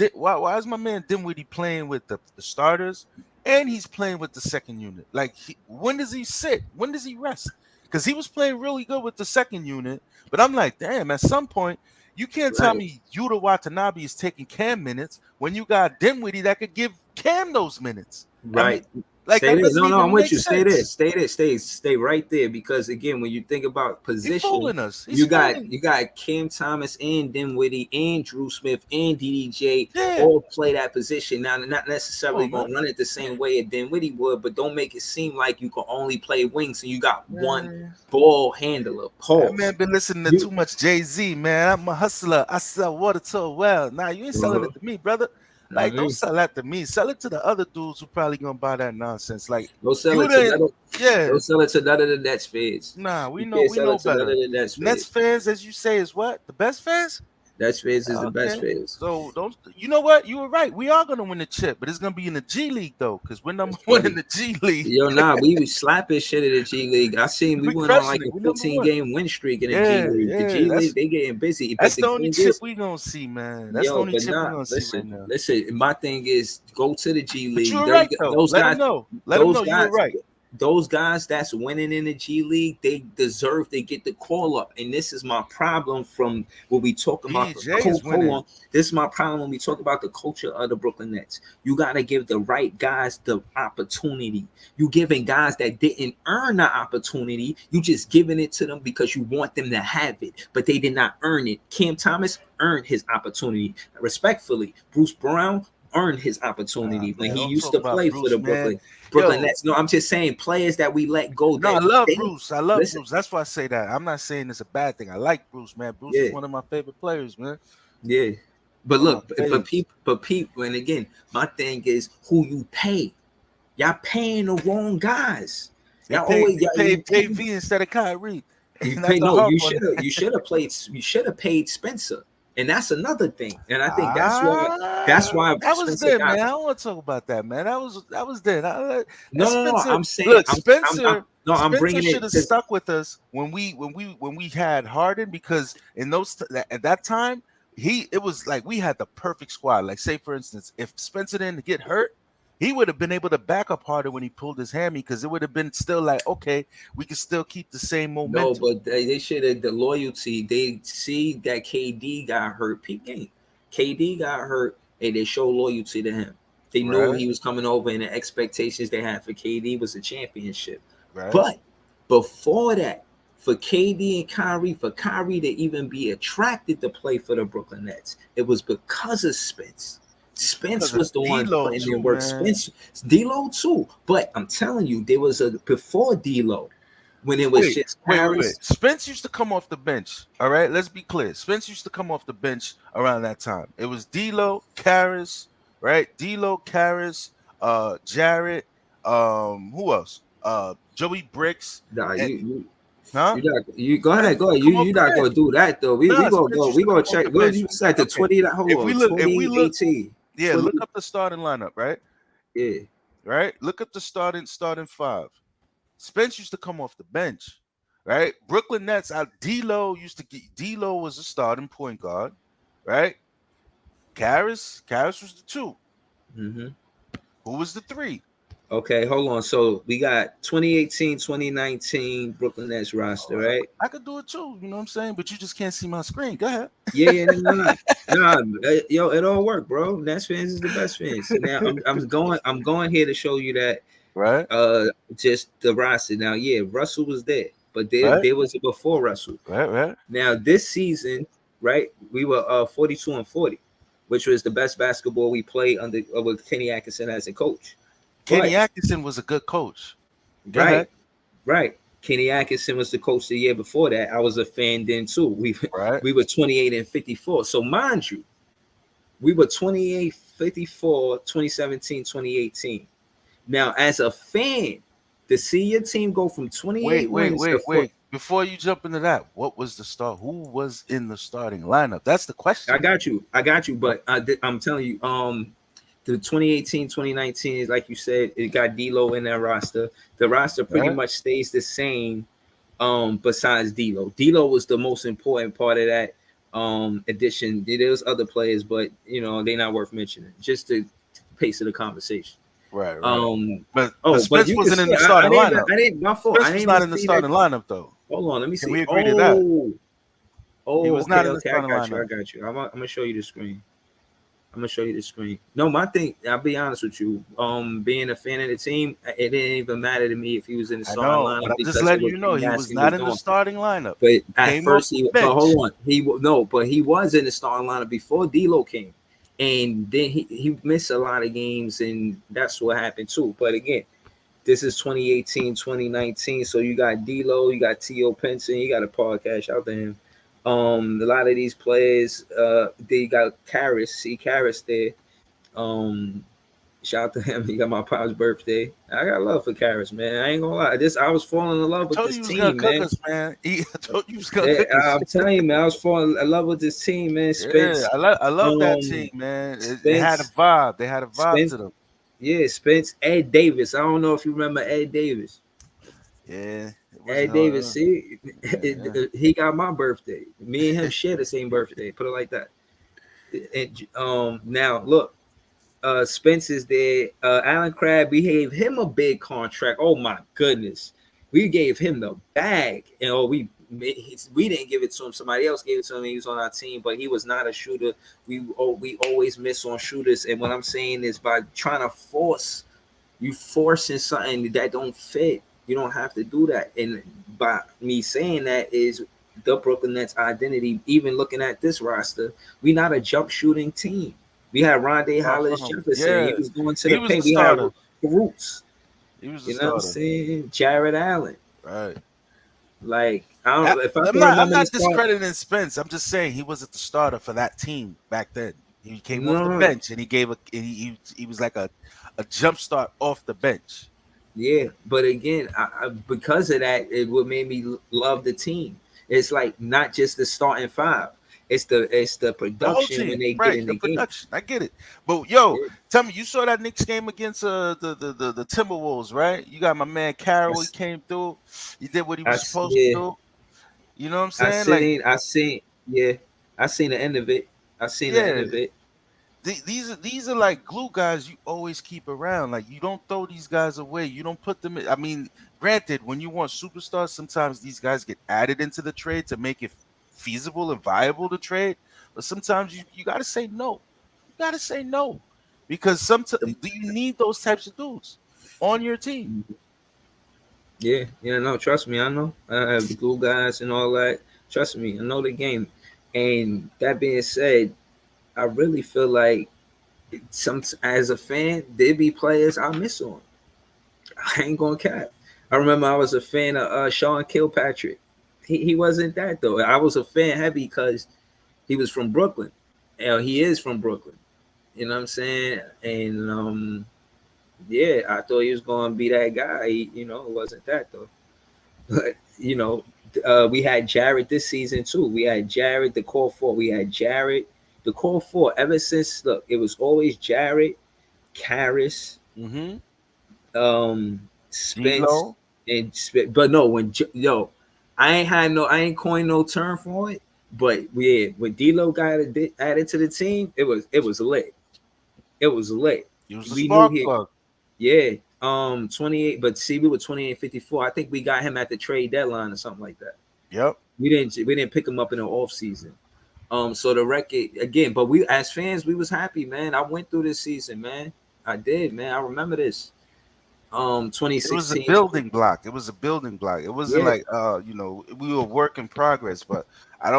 my man Dinwiddie playing with the starters and he's playing with the second unit? Like when does he sit? When does he rest? Because he was playing really good with the second unit. But I'm like, damn, at some point, you can't tell Right. me Yuta Watanabe is taking Cam minutes when you got Dinwiddie that could give Cam those minutes. I mean, Right. like Stay that there. doesn't No, I'm even with make you. Stay there. sense. Stay there. Stay right there. Because again, when you think about He's position, fooling us. He's you got fooling. Cam Thomas and Dinwiddie and Drew Smith and DDJ Yeah. all play that position. Now they're not necessarily Oh, gonna man. run it the same way as Dinwiddie would, but don't make it seem like you can only play wings and you got one Man. ball handler. That Pause. man been listening to You- too much Jay-Z, man. I'm a hustler. I sell water to a well. Nah, you ain't selling it to me, brother. Like, don't sell that to me. Sell it to the other dudes who probably gonna buy that nonsense. Like, Go sell you it to didn't, yeah. Don't sell it to none of the Nets fans. Nah, we You know can't sell it to none better. of the Nets Nets fans. fans, as you say, is what? The best fans? Nets fans is the best Okay. fans. So don't you know what? You were right. We are gonna win the chip, but it's gonna be in the G League though, because we're number That's one funny. in the G League. Yo, nah, we was slapping shit in the G League. I seen we We went on crushing like it. a We number 15 one. game win streak in the Yeah, G League. The yeah. G League, they getting busy. But That's the the only thing chip is, we gonna see, man. That's the only but chip we not gonna see right now. listen. My thing is go to the G But League. you were right though. Those Let guys, them know. Let them those know you were guys, right. those guys that's winning in the G League, they deserve to get the call up. And this is my problem from when we talk about the BJ is winning. hold on. This is my problem when we talk about the culture of the Brooklyn Nets. You got to give the right guys the opportunity. You giving guys that didn't earn the opportunity. You just giving it to them because you want them to have it, but they did not earn it. Cam Thomas earned his opportunity. Respectfully, Bruce Brown earned his opportunity when Man, he don't used talk to about play for Bruce, the man. Brooklyn Yo. Nets. No, I'm just saying players that we let go. No, I That love they, Bruce. I love listen, Bruce. That's why I say that. I'm not saying it's a bad thing. I like Bruce, man. Bruce yeah, is one of my favorite players, man. yeah. But One of look, my faves. but people, and again, my thing is who you pay. Y'all paying the wrong guys. They Y'all paid always they you paid KV instead of Kyrie. you Not pay to no. harp You on that. should have played. You should have paid Spencer, and that's another thing. And I think that's why That was Spencer then, got. man. I don't want to talk about that, man. That was then. And No. Spencer, I'm saying look, I'm no. I'm Spencer bringing should it have to. stuck with us when we had Harden because in at that time it was like we had the perfect squad. Like say for instance, if Spencer didn't get hurt, he would have been able to back up Harden when he pulled his hammy because it would have been still like okay, we can still keep the same momentum. No, but they should have the loyalty. They see that KD got hurt. Peep game. KD got hurt, and they show loyalty to him. They knew Right. he was coming over, and the expectations they had for KD was a championship. Right. But before that, for KD and Kyrie, for Kyrie to even be attracted to play for the Brooklyn Nets, it was because of Spence. Because Spence of was the one D-Lo putting in too, work. man. Spence, D'Lo too. But I'm telling you, there was a before D'Lo when it was Wait, just wait. Harris. Spence used to come off the bench. All right, let's be clear. Spence used to come off the bench around that time. It was D'Lo, Karras, right? D'Lo, Karras, Jarrett, who else? Joey Bricks. Nah, And, you huh? you not you go Spence ahead, used go to ahead. come off You the not bench. gonna do that though. We Nah, gonna Spence go. used We to gonna come off check. the Go. bench. You said the Okay. 20. Hold If on, we look, if we look, 2018. yeah, 20. look up the starting lineup, right? Yeah. Right? Look up the starting five. Spence used to come off the bench, right? Brooklyn Nets out. D'Lo used to get. D'Lo was a starting point guard, right? Karras was the two. Mm-hmm. Who was the three? Okay, hold on. So we got 2018, 2019 Brooklyn Nets roster, Oh, right? I could do it too. You know what I'm saying? But you just can't see my screen. Go ahead. Yeah, yeah, nah, yo, it all worked, bro. Nets fans is the best fans. So now I'm going here to show you that Right, just the roster. Now, yeah, Russell was there, but right, there was a before Russell. right. Now this season, right, we were 42-40, which was the best basketball we played under with Kenny Atkinson as a coach. Kenny But Atkinson was a good coach. Go right, ahead. right. Kenny Atkinson was the coach the year before that. I was a fan then too. We Right. we were 28-54. So mind you, we were 28-54, 2017, 2018. Now, as a fan, to see your team go from 28 wins to 40, Wait. Before you jump into that, what was the start? Who was in the starting lineup? That's the I question. got you. I got you. But I'm telling you, the 2018, 2019 is like you said, it got D'Lo in that roster. The roster pretty Right. much stays the same. Besides D'Lo, D'Lo was the most important part of that addition. There was other players, but they're not worth mentioning. Just the pace of the conversation. Right. But But Spence you can wasn't in see the starting lineup. I didn't my fault. I Spence didn't was even not in the see that. starting lineup though. Hold on, let me Can see. we agree to that? He was not in the Okay. I starting got you. lineup. I got you. I'm gonna show you the screen. I'm gonna show you the screen. No, my thing. I'll be honest with you. Being a fan of the team, it didn't even matter to me if he was in the I starting know, but lineup I'm just because of letting what you know Ken he was Gaskin was not in the doing. starting lineup. But He at came off first, the but bench. hold on. But he was in the starting lineup before D'Lo came, and then he missed a lot of games, and that's what happened too. But again, this is 2018, 2019. So you got D'Lo, you got T.O. Pinson, you got a podcast out to him. A lot of these players, they got Karras, see Karras there. Um, Shout out to him. He got my pop's birthday. I got love for Karras, man. I ain't gonna lie. I was falling in I love with told this you he was gonna team, cook man. us, man. I told you he was gonna Yeah, cook us. I'm telling you, man. I was falling in love with this team, man. Yeah, Spence, I love that team, um, man. It had a Spence, vibe. They had a vibe Spence. to them. Yeah, Spence. Ed Davis. I don't know if you remember Ed Davis. Yeah, it wasn't Ed hard. Davis. See, Yeah. he got my birthday. Me and him share the same birthday. Put it like that. And now look. Spence is there. Alan Crabb, we gave him a big contract. Oh my goodness, we gave him the bag, and we didn't give it to him. Somebody else gave it to him. He was on our team, but he was not a shooter. We always miss on shooters, and what I'm saying is by trying to forcing something that don't fit. You don't have to do that, and by me saying that is the Brooklyn Nets identity. Even looking at this roster, we not a jump shooting team. We had Rondé Far Hollis from. Jefferson. He Yeah, was going to he the was the paint. We had starter. Roots. He was the You know what I'm starter. saying? Jared Allen. Right. Like I don't if I I'm can not. I'm remember the not start. discrediting Spence. I'm just saying he wasn't the starter for that team back then. He came off the No, bench and he gave a. He was like a jump start off the bench. yeah, but again, because of that, it would made me love the team. It's like not just the starting five; it's the The whole production when team, they get right? in The the game. production, I get it. But yo, Yeah. tell me, you saw that Knicks game against the Timberwolves, right? You got my man Carroll. He came through. He did what he was supposed to Yeah, do. You know what I'm I saying? Like, seen, I seen, yeah, I seen the end of it. I seen the end yeah, of it. these are like glue guys you always keep around. Like, you don't throw these guys away. You don't put them in. I mean, granted, when you want superstars, sometimes these guys get added into the trade to make it feasible and viable to trade. But sometimes you got to say no. You got to say no. because do you need those types of dudes on your team? Yeah, yeah, no, trust me, I know. I have the glue guys and all that. Trust me, I know the game. And that being said, I really feel like some as a fan, there be players I miss on. I ain't gonna cap. I remember I was a fan of Sean Kilpatrick. He wasn't that though. I was a fan heavy because he was from Brooklyn. He is from Brooklyn. You know what I'm saying? And yeah, I thought he was gonna be that guy. It wasn't that though. But we had Jared this season too. We had Jared, the core four. We had Jared, the core four. Ever since, look, it was always Jared, Karras, Mm-hmm. um, Spence, D'Lo. and but no, I ain't coined no term for it. But yeah, when D'Lo got added to the team, it was lit. It was lit. He was a We knew spark he, plug. yeah, 28. But see, we were 28-54. I think we got him at the trade deadline or something like that. Yep. We didn't pick him up in the off season. So the record again, but we as fans, we was happy, man. I went through this season, man. I did, man. I remember this. It was a 2016. building block. It was a building block. It wasn't Yeah. like we were work in progress. But I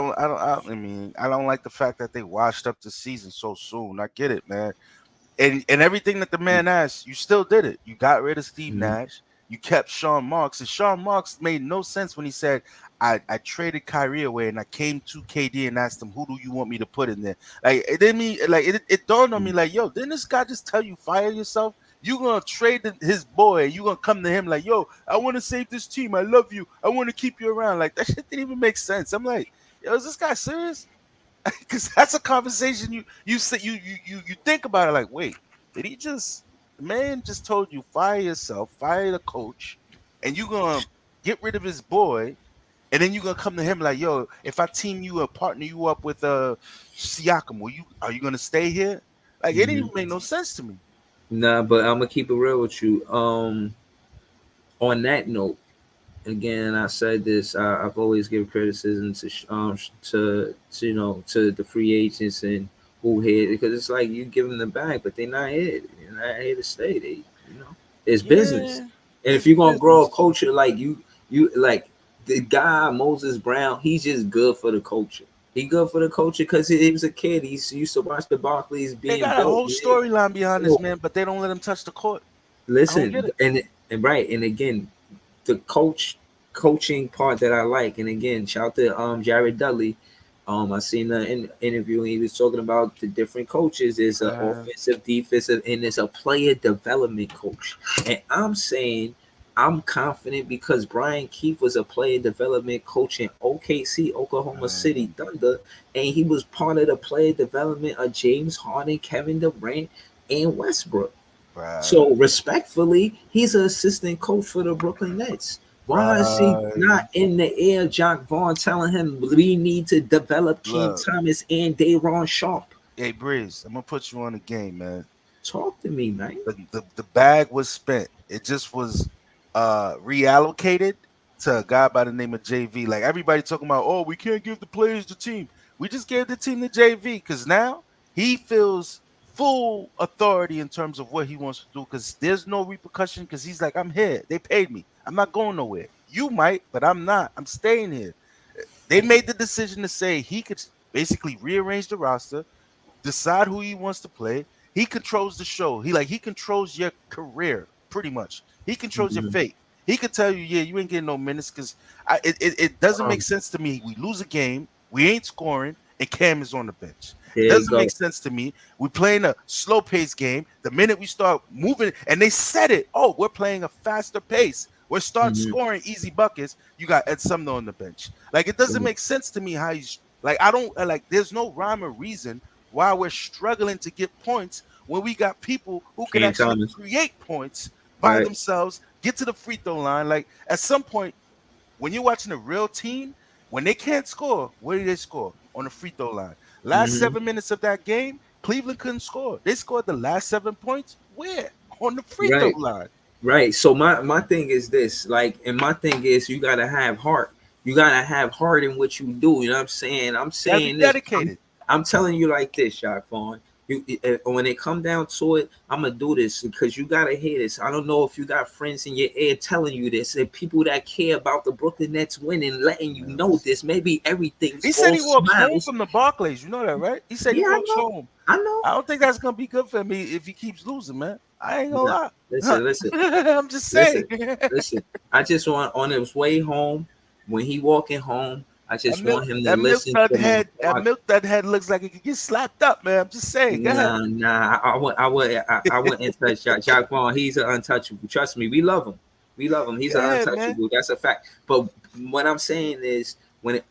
mean, I don't like the fact that they washed up the season so soon. I get it, man. And everything that the man asked, you still did it. You got rid of Steve Mhm. Nash. You kept Sean Marks, and Sean Marks made no sense when he said, "I traded Kyrie away, and I came to KD and asked him, who do you want me to put in there?" Like it didn't mean like it dawned on me like, yo, didn't this guy just tell you fire yourself? You gonna trade his boy? You gonna come to him like, yo, I want to save this team. I love you. I want to keep you around. Like that shit didn't even make sense. I'm like, yo, is this guy serious? Because that's a conversation you say you think about it like, wait, did he just the man just told you fire yourself, fire the coach, and you gonna get rid of his boy, and then you gonna come to him like, yo, if I team you or partner you up with Siakam, are you gonna stay here? Like it didn't Mhm. even make no sense to me. Nah, but I'm gonna keep it real with you. On that note, again, I said this. I've always given criticism to the free agents and who here because it's like you give them the bag, but they're not here. They're not here to stay. It's business. Yeah, And if it's you're gonna grow a business. culture like you like the guy Moses Brown, he's just good for the culture. He good for the culture because he was a kid. He used to watch the Barclays They being got a built. whole Yeah. storyline behind this So man, but they don't let him touch the court. I don't get listen, it. and right, and again, the coaching part that I like, and again, shout to Jared Dudley. I seen the interview and he was talking about the different coaches. There's an Uh, offensive, defensive, and there's a player development coach. And I'm saying I'm confident because Brian Keefe was a player development coach in OKC, Oklahoma City uh, Thunder, and he was part of the player development of James Harden, Kevin Durant, and Westbrook. right, So respectfully, he's an assistant coach for the Brooklyn Nets. Why is he right. not in the air, Jock Vaughn, telling him we need to develop Cam Look. Thomas and Dayron Sharp? Hey Breeze, I'm gonna put you on the game, man. Talk to me, man. The bag was spent. It just was reallocated to a guy by the name of JV. Like everybody talking about, oh, we can't give the players the team. We just gave the team to JV because now he feels full authority in terms of what he wants to do because there's no repercussion because he's like, I'm here. They paid me. I'm not going nowhere. You might, but I'm not. I'm staying here. They made the decision to say he could basically rearrange the roster, decide who he wants to play. He controls the show. He controls your career pretty much. He controls your Mhm. fate. He could tell you, yeah, you ain't getting no minutes because it doesn't make Um, sense to me. We lose a game, we ain't scoring, and Cam is on the bench. It there you doesn't go. make sense to me. We're playing a slow pace game. The minute we start moving, and they said it, oh, we're playing a faster pace. We start Mhm. scoring easy buckets. You got Ed Sumner on the bench. Like it doesn't make sense to me how he's like I don't like. There's no rhyme or reason why we're struggling to get points when we got people who can Cam actually Thomas. create points by Right. themselves, get to the free throw line. Like at some point, when you're watching a real team, when they can't score, where do they score? On the free throw line. Last Hmm. 7 minutes of that game, Cleveland couldn't score. They scored the last 7 points. Where? On the free throw Right. line. Right. So my thing is this, like, and my thing is you gotta have heart. You gotta have heart in what you do. You know what I'm saying? I'm Gotta be saying this. I'm dedicated. I'm telling you like this, Jacques Vaughn. When it come down to it, I'm gonna do this because you gotta hear this. I don't know if you got friends in your ear telling you this, and people that care about the Brooklyn Nets winning, letting you know this. Maybe everything's He said all he walks home smiles. from the Barclays. You know that, right? He said he Yeah, I walks know. home. I know. I don't think that's gonna be good for me if he keeps losing, man. I ain't Nah, gonna lie. listen. I'm just saying. Listen, listen. I just want on his way home, when he walking home, I just want him to listen to my That podcast. milk dud head looks like it could get slapped up, man. I'm just saying. Go ahead. Nah. I wouldn't touch Jack Vaughn. He's an untouchable. Trust me, we love him. We love him. He's Go an ahead, man. untouchable. That's a fact. But what I'm saying is,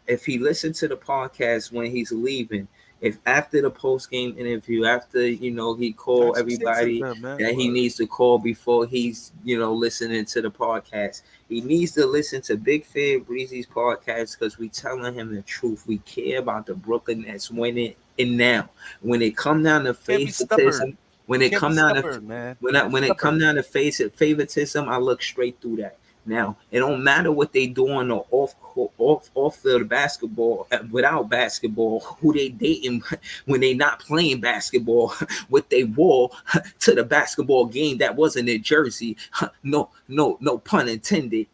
if he listened to the podcast when he's leaving, if after the post game interview, after he called That's what say to everybody them, man. that he Word. needs to call before he's listening to the podcast. He needs to listen to Big Fair Breezy's podcast because we telling him the truth. We care about the Brooklyn Nets winning. And now, when it come down to Can't be stubborn. favoritism, when it Can't be come down to stubborn, man. when it come down to favoritism, I look straight through that. Now, it don't matter what they doing or off the basketball, without basketball, who they dating when they not playing basketball, what they wore to the basketball game that wasn't in Jersey. No pun intended.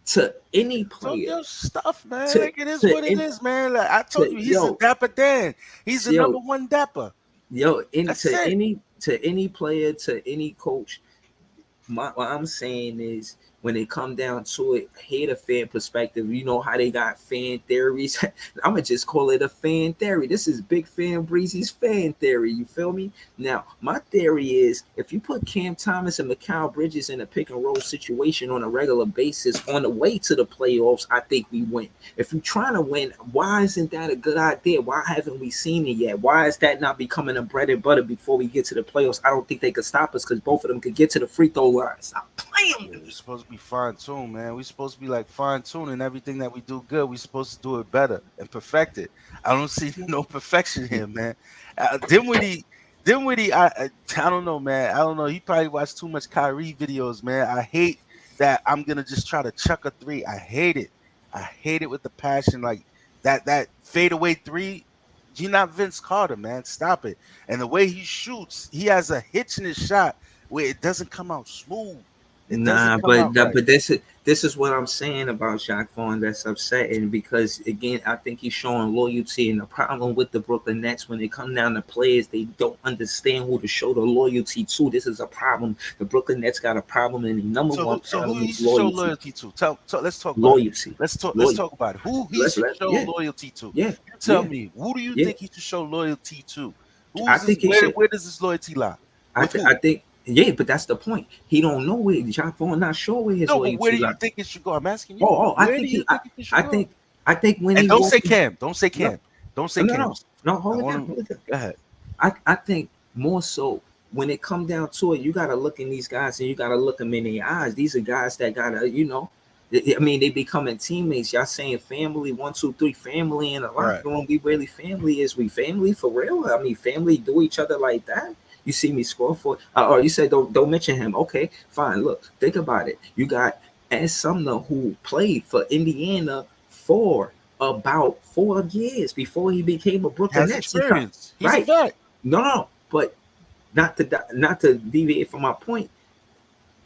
To any Talk player, your stuff, man. to Like it is to what it in, is, man. Like I told to you, he's a yo dapper Dan. He's the yo number one dapper. That's it. to any player, to any coach. What I'm saying is, when it come down to it, hate a fan perspective. You know how they got fan theories. I'm gonna just call it a fan theory. This is Big Fan Breezy's fan theory. You feel me? Now, my theory is, if you put Cam Thomas and Mikal Bridges in a pick and roll situation on a regular basis on the way to the playoffs, I think we win. If you're trying to win, why isn't that a good idea? Why haven't we seen it yet? Why is that not becoming a bread and butter before we get to the playoffs? I don't think they could stop us because both of them could get to the free throw line. Stop playing with We're me. supposed to be fine tuned, man. We're supposed to be like fine tuning everything that we do good. We're supposed to do it better and perfect it. I don't see no perfection here, man. Dinwiddie, I don't know, man. I don't know. He probably watched too much Kyrie videos, man. I hate that I'm gonna just try to chuck a three. I hate it. I hate it with the passion. Like that fadeaway three. You're not Vince Carter, man. Stop it. And the way he shoots, he has a hitch in his shot where it doesn't come out smooth. It doesn't Nah, come out right. but this is what I'm saying about Jacque Vaughn that's upsetting, because again, I think he's showing loyalty, and the problem with the Brooklyn Nets, when they come down to players, they don't understand who to show the loyalty to. This is a problem. The Brooklyn Nets got a problem, and the number one So who problem he is should show loyalty. loyalty to? Let's talk about it. Loyalty. Let's Loyalty. talk about it. Who he Let's should let show yeah, loyalty to? yeah, You tell yeah, me. Who do you yeah. think he should show loyalty to? I Who's this? think he should. Where does this loyalty lie? With who? I think yeah, but that's the point. He don't know where Jacque Vaughn not sure where his No, but where loyalty do you lies. think it should go? I'm asking you. I Where do think you he. think it should I go? think. I think when And he don't say walking. Cam. Don't say No, Cam. Don't say no, Cam. no, no. I Hold it down. want Hold to it down. go ahead. I think more so when it come down to it, you gotta look in these guys and you gotta look them in their eyes. These are guys that gotta, I mean, they becoming teammates. Y'all saying family, 1, 2, 3, family in the Right. locker room. We really family. Is we family for real? I mean, family do each other like that. You see me score for, or you said don't mention him. Okay, fine. Look, think about it. You got Ed Sumner, who played for Indiana for about 4 years before he became a Brooklyn Has Nets. experience. He's a Right. vet. No, but not to deviate from my point.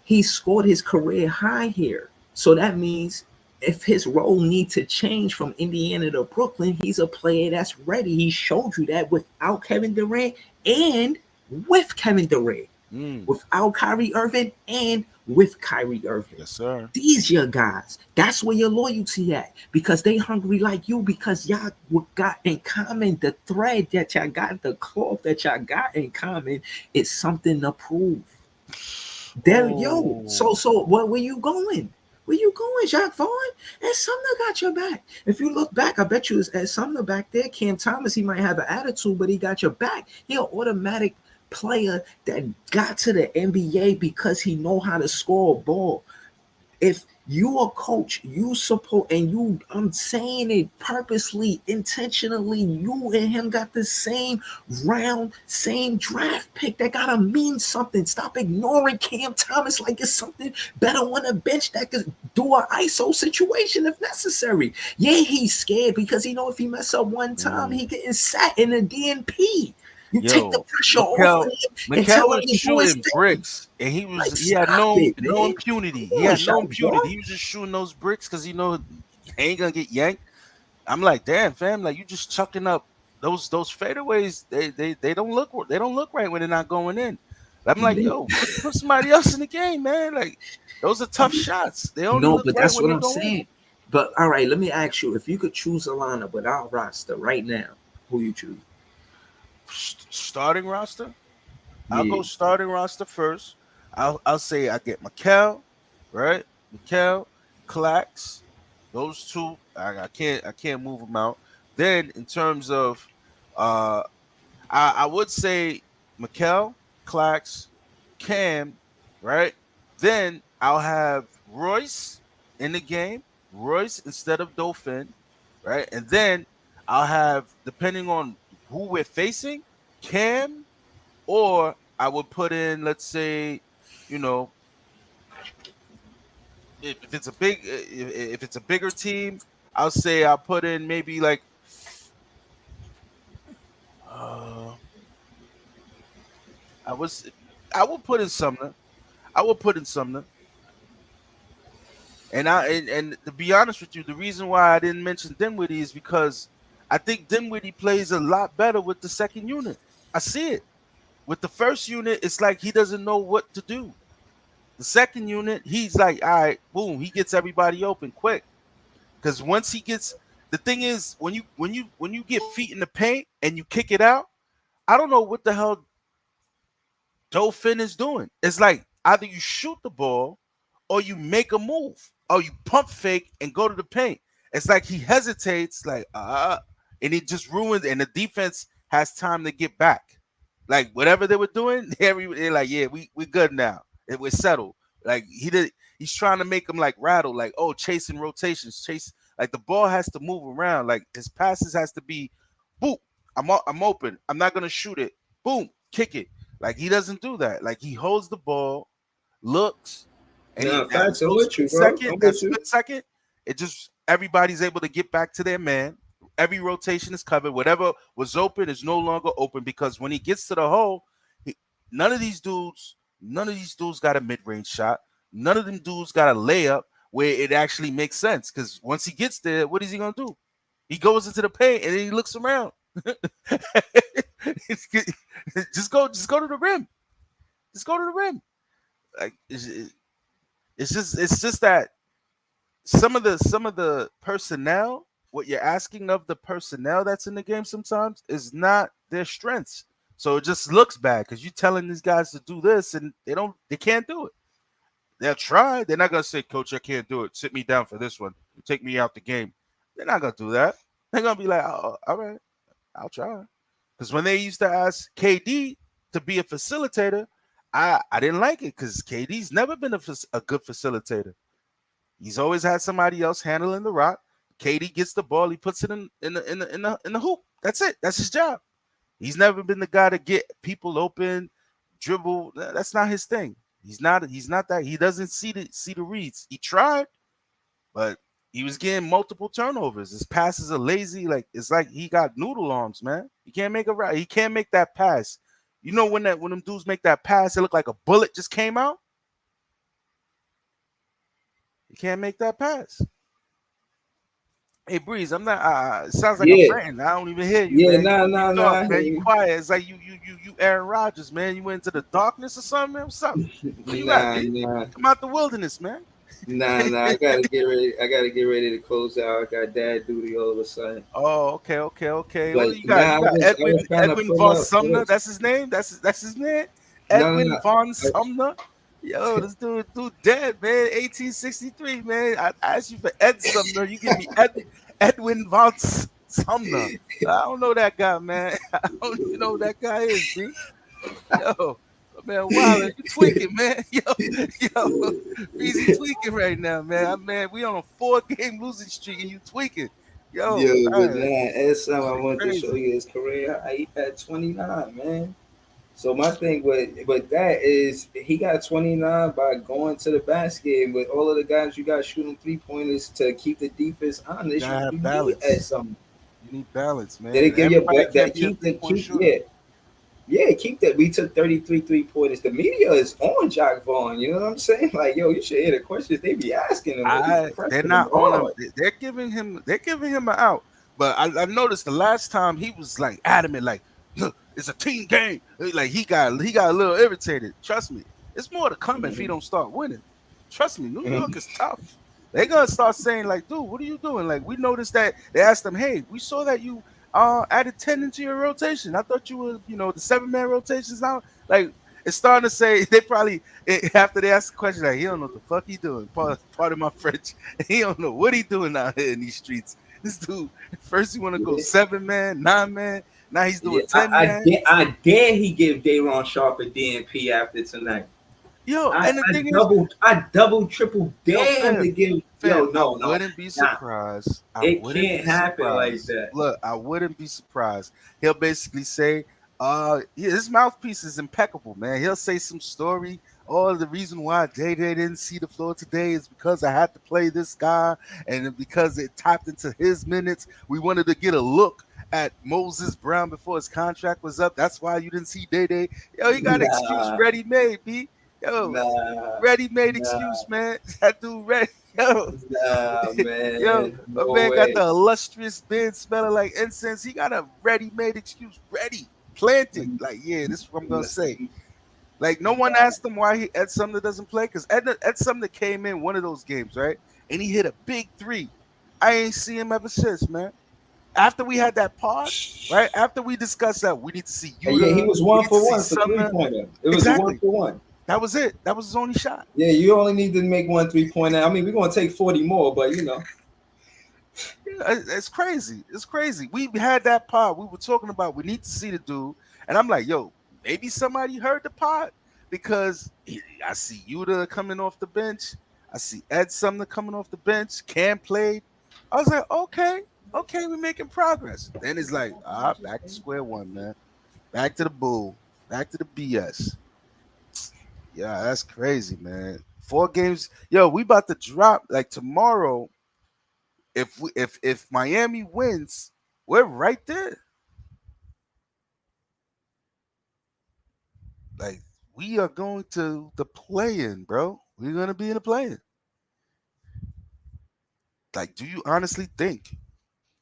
He scored his career high here, so that means if his role needs to change from Indiana to Brooklyn, he's a player that's ready. He showed you that without Kevin Durant and with Kevin Durant, without Kyrie Irving and with Kyrie Irving. Yes, sir. These your guys. That's where your loyalty at, because they hungry like you, because y'all got in common. The thread that y'all got, the cloth that y'all got in common, is something to prove. There, yo. Oh. So where you going? Where you going, Jacque Vaughn? And Sumner got your back. If you look back, I bet you as Sumner back there, Cam Thomas, he might have an attitude, but he got your back. He an automatic player that got to the NBA because he know how to score a ball. If you a coach, you support, and you, I'm saying it purposely, intentionally, you and him got the same round, same draft pick. That gotta mean something. Stop ignoring Cam Thomas like it's something better on the bench that could do an ISO situation if necessary. Yeah, he's scared because he know if he mess up one time, he getting sat in a DNP. You take the Yo, pressure off of Mikel, him and tell Mikel him was to do his shooting thing. bricks, and Like, he had stop it, no man. impunity. Come He on, had no shot boy. impunity. He was just shooting those bricks because he ain't gonna get yanked. I'm like, damn, fam, like you just chucking up those fadeaways. They don't look right when they're not going in. I'm like, They, yo, put somebody else in the game, man. Like those are tough shots. They only no, look but right that's when what they I'm go in. saying. But all right, let me ask you: if you could choose a lineup with our roster right now, who you choose? Starting roster. I'll Yeah, go starting roster first. I'll say I get Mikel, right? Mikel, Clax, those two. I can't move them out. Then in terms of, uh, I would say Mikel, Clax, Cam, right? Then I'll have Royce in the game, Royce instead of Dauphin, right? And then I'll have, depending on who we're facing, Cam, or I would put in, let's say, you know, if it's a if it's a bigger team, I'll say I'll put in maybe like, uh, I was, I would put in Sumner. I would put in Sumner. And to be honest with you, the reason why I didn't mention Dinwiddie is because I think Dinwiddie plays a lot better with the second unit. I see it. With the first unit, it's like he doesn't know what to do. The second unit, he's like, all right, boom, he gets everybody open quick. Because once he gets, the thing is, when you get feet in the paint and you kick it out, I don't know what the hell Dauphin is doing. It's like either you shoot the ball or you make a move or you pump fake and go to the paint. It's like he hesitates, like and it just ruins. And the defense has time to get back. Like whatever they were doing, they're like, yeah, we good now. We're settled. Like he's trying to make them like rattle, like chasing rotations, chase. Like the ball has to move around. Like his passes has to be, boop. I'm open. I'm not gonna shoot it. Boom, kick it. Like he doesn't do that. Like he holds the ball, looks, and nah, that facts. I'm those with you, split bro. second, I'm with you. it just everybody's able to get back to their man. Every rotation is covered. Whatever was open is no longer open because when he gets to the hole, he, none of these dudes, none of these dudes got a mid-range shot. None of them dudes got a layup where it actually makes sense. Because once he gets there, what is he gonna do? He goes into the paint and then he looks around. Just go to the rim. Just go to the rim. Like it's just that some of the personnel, what you're asking of the personnel that's in the game sometimes is not their strengths. So it just looks bad because you're telling these guys to do this and they can't do it. They'll try. They're not gonna say, Coach, I can't do it. Sit me down for this one. Take me out the game. They're not gonna do that. They're gonna be like, oh, all right, I'll try. Because when they used to ask KD to be a facilitator, I didn't like it because KD's never been a good facilitator. He's always had somebody else handling the rock. KD gets the ball, he puts it in the hoop. That's it. That's his job. He's never been the guy to get people open, dribble. That's not his thing. He's not that. He doesn't see the reads. He tried, but he was getting multiple turnovers. His passes are lazy. Like it's like he got noodle arms, man. He can't make a right. He can't make that pass. You know when them dudes make that pass, it looked like a bullet just came out. He can't make that pass. Hey Breeze, I'm not. It sounds like I'm Yeah, ranting. I don't even hear you, yeah, man. nah, You nah, nah. talk, I hear man. You you. quiet. It's like you Aaron Rodgers, man. You went into the darkness or something, man. What's up? Where you at, Nah, man? nah, Come out the wilderness, man. nah. I gotta get ready. I gotta get ready to close out. I got dad duty all of a sudden. Oh, okay. What But do you got? nah, You got I was kind of Edwin put von up. Sumner. That's his name. That's his name. No, no, Edwin no. von I, Sumner. Yo, this dude dead, man. 1863, man. I asked you for Ed Sumner. You give me Edwin von Sumner. I don't know that guy, man. I don't even know who that guy is, B. Yo, man, Wilder, you tweaking, man. Yo, Breezy tweaking right now, man. Man, we on a 4-game losing streak and you tweaking. Yo, Yo, but man, nah, that's something I shit wanted to show crazy. you his career. He had 29, man. So my thing with that is he got 29 by going to the basket. And with all of the guys you got shooting 3-pointers to keep the defense You honest, gotta you have need at balance. something. You need balance, Did it man. give you Everybody that can't be a keep the three-point keep shooter. yeah Yeah, keep that. We took 33 3 pointers. The media is on Jock Vaughn. You know what I'm saying? Like, yo, you should hear the questions they be asking him. They be They're pressing him not on him. hard. They're giving him an out. But I noticed the last time he was like adamant, like, "Huh, it's a team game." Like he got a little irritated. Trust me, it's more to come if he Mhm. don't start winning. Trust me, New Mhm. York is tough. They're gonna start saying like, "Dude, what are you doing?" Like we noticed that they asked him, "Hey, we saw that you added 10 into your rotation. I thought you were, the 7-man rotations now." Like it's starting to say they probably after they ask the question like he don't know what the fuck he doing. Part of my French. He don't know what he doing out here in these streets. This dude first he want to go Yeah, 7-man, 9-man. Now he's yeah. doing 10-man. I dare he give Dayron Sharp a DNP after tonight. Yo, I, and the I thing is, double, triple yo, dare him to fam, give. Yo, fam, I no, no, wouldn't be nah. surprised. I It wouldn't can't be happen like surprised. that. Look, I wouldn't be surprised. He'll basically say, his mouthpiece is impeccable, man. He'll say some story. Oh, the reason why Day didn't see the floor today is because I had to play this guy, and because it tapped into his minutes. We wanted to get a look at Moses Brown before his contract was up. That's why you didn't see Day. Yo, he got an excuse Nah, ready made, B. Yo, nah, ready-made excuse, nah, man. That dude ready. Yo, nah, yo, man. a No man got way. the illustrious beard smelling like incense. He got a ready-made excuse ready, planted. Like, yeah, this is what I'm gonna say. Like, no one asked him why Ed Sumner doesn't play because Ed Sumner came in one of those games, right? And he hit a big three. I ain't seen him ever since, man. After we had that pod, right? After we discussed that, we need to see Yeah, he Yuta, was we one need to for see one for three Sumner. pointer. It was a one Exactly. for one. That was it. That was his only shot. Yeah, you only need to make one 3 pointer. I mean, we're gonna take 40 more, but you know. Yeah, it's crazy. It's crazy. We had that pod. We were talking about we need to see the dude, and I'm like, yo, maybe somebody heard the pod because I see Yuta coming off the bench. I see Ed Sumner coming off the bench. Cam played. I was like, okay, okay, we're making progress. Then it's like, back to square one, man. Back to the bull. Back to the BS. Yeah, that's crazy, man. 4 games. Yo, we about to drop like tomorrow if Miami wins, we're right there. Like we are going to the play-in, bro. We're gonna be in the play-in. Like, do you honestly think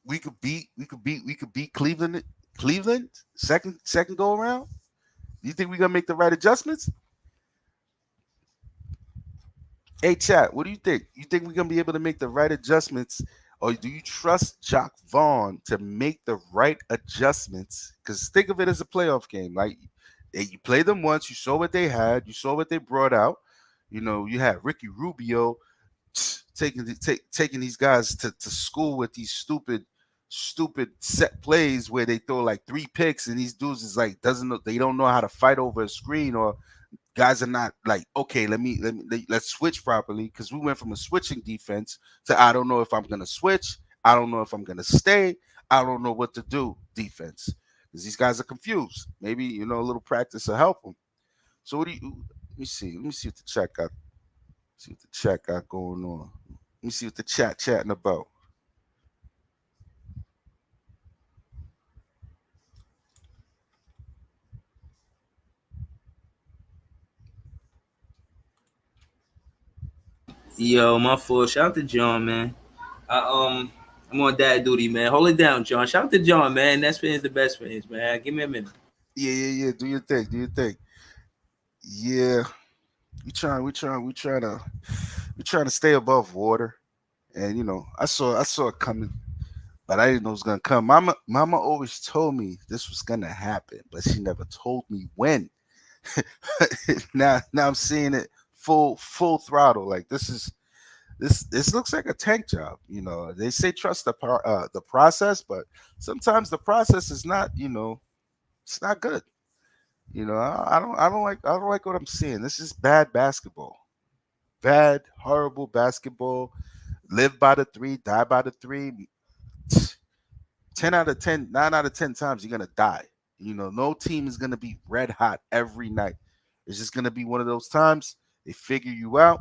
we could beat Cleveland second go around? Do you think we're gonna make the right adjustments? Hey, chat. What do you think? You think we're gonna be able to make the right adjustments, or do you trust Jock Vaughn to make the right adjustments? Because think of it as a playoff game. Like you played them once, you saw what they had, you saw what they brought out. You had Ricky Rubio taking these guys to school with these stupid set plays where they throw like 3 picks, and these dudes is like doesn't know they don't know how to fight over a screen, or guys are not like, okay, let's switch properly, because we went from a switching defense to I don't know if I'm gonna switch, I don't know if I'm gonna stay, I don't know what to do defense, because these guys are confused. Maybe a little practice will help them. So what do you? Let me see what the chat got. See what the chat got going on. Let me see what the chat chatting about. Yo, my fault. Shout out to John, man. I I'm on dad duty, man. Hold it down, John. Shout out to John, man. That's fans the best fans, man. Give me a minute. Yeah. Do your thing. Do your thing. Yeah, we trying to stay above water. And I saw it coming, but I didn't know it was gonna come. Mama always told me this was gonna happen, but she never told me when. Now I'm seeing it full throttle. Like this looks like a tank job. They say trust the process, but sometimes the process is not. It's not good. I don't like what I'm seeing. This is bad basketball. Bad, horrible basketball. Live by the three, die by the three. 10 out of 10, 9 out of 10 times you're gonna die. No team is gonna be red hot every night. It's just gonna be one of those times they figure you out.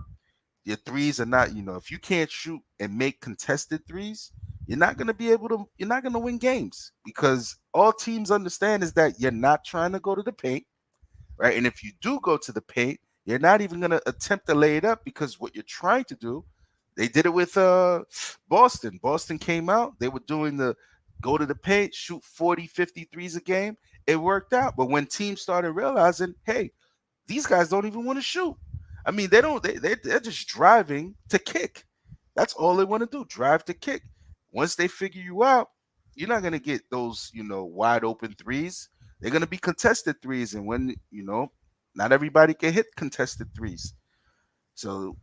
Your threes are not, if you can't shoot and make contested threes, you're not gonna win games because all teams understand is that you're not trying to go to the paint, right? And if you do go to the paint, you're not even gonna attempt to lay it up because what you're trying to do, they did it with Boston. Boston came out, they were doing the go to the paint, shoot 40, 50 threes a game. It worked out. But when teams started realizing, hey, these guys don't even want to shoot. I mean, they don't. They're just driving to kick. That's all they want to do. Drive to kick. Once they figure you out, you're not gonna get those wide open threes. They're gonna be contested threes, and when not everybody can hit contested threes. So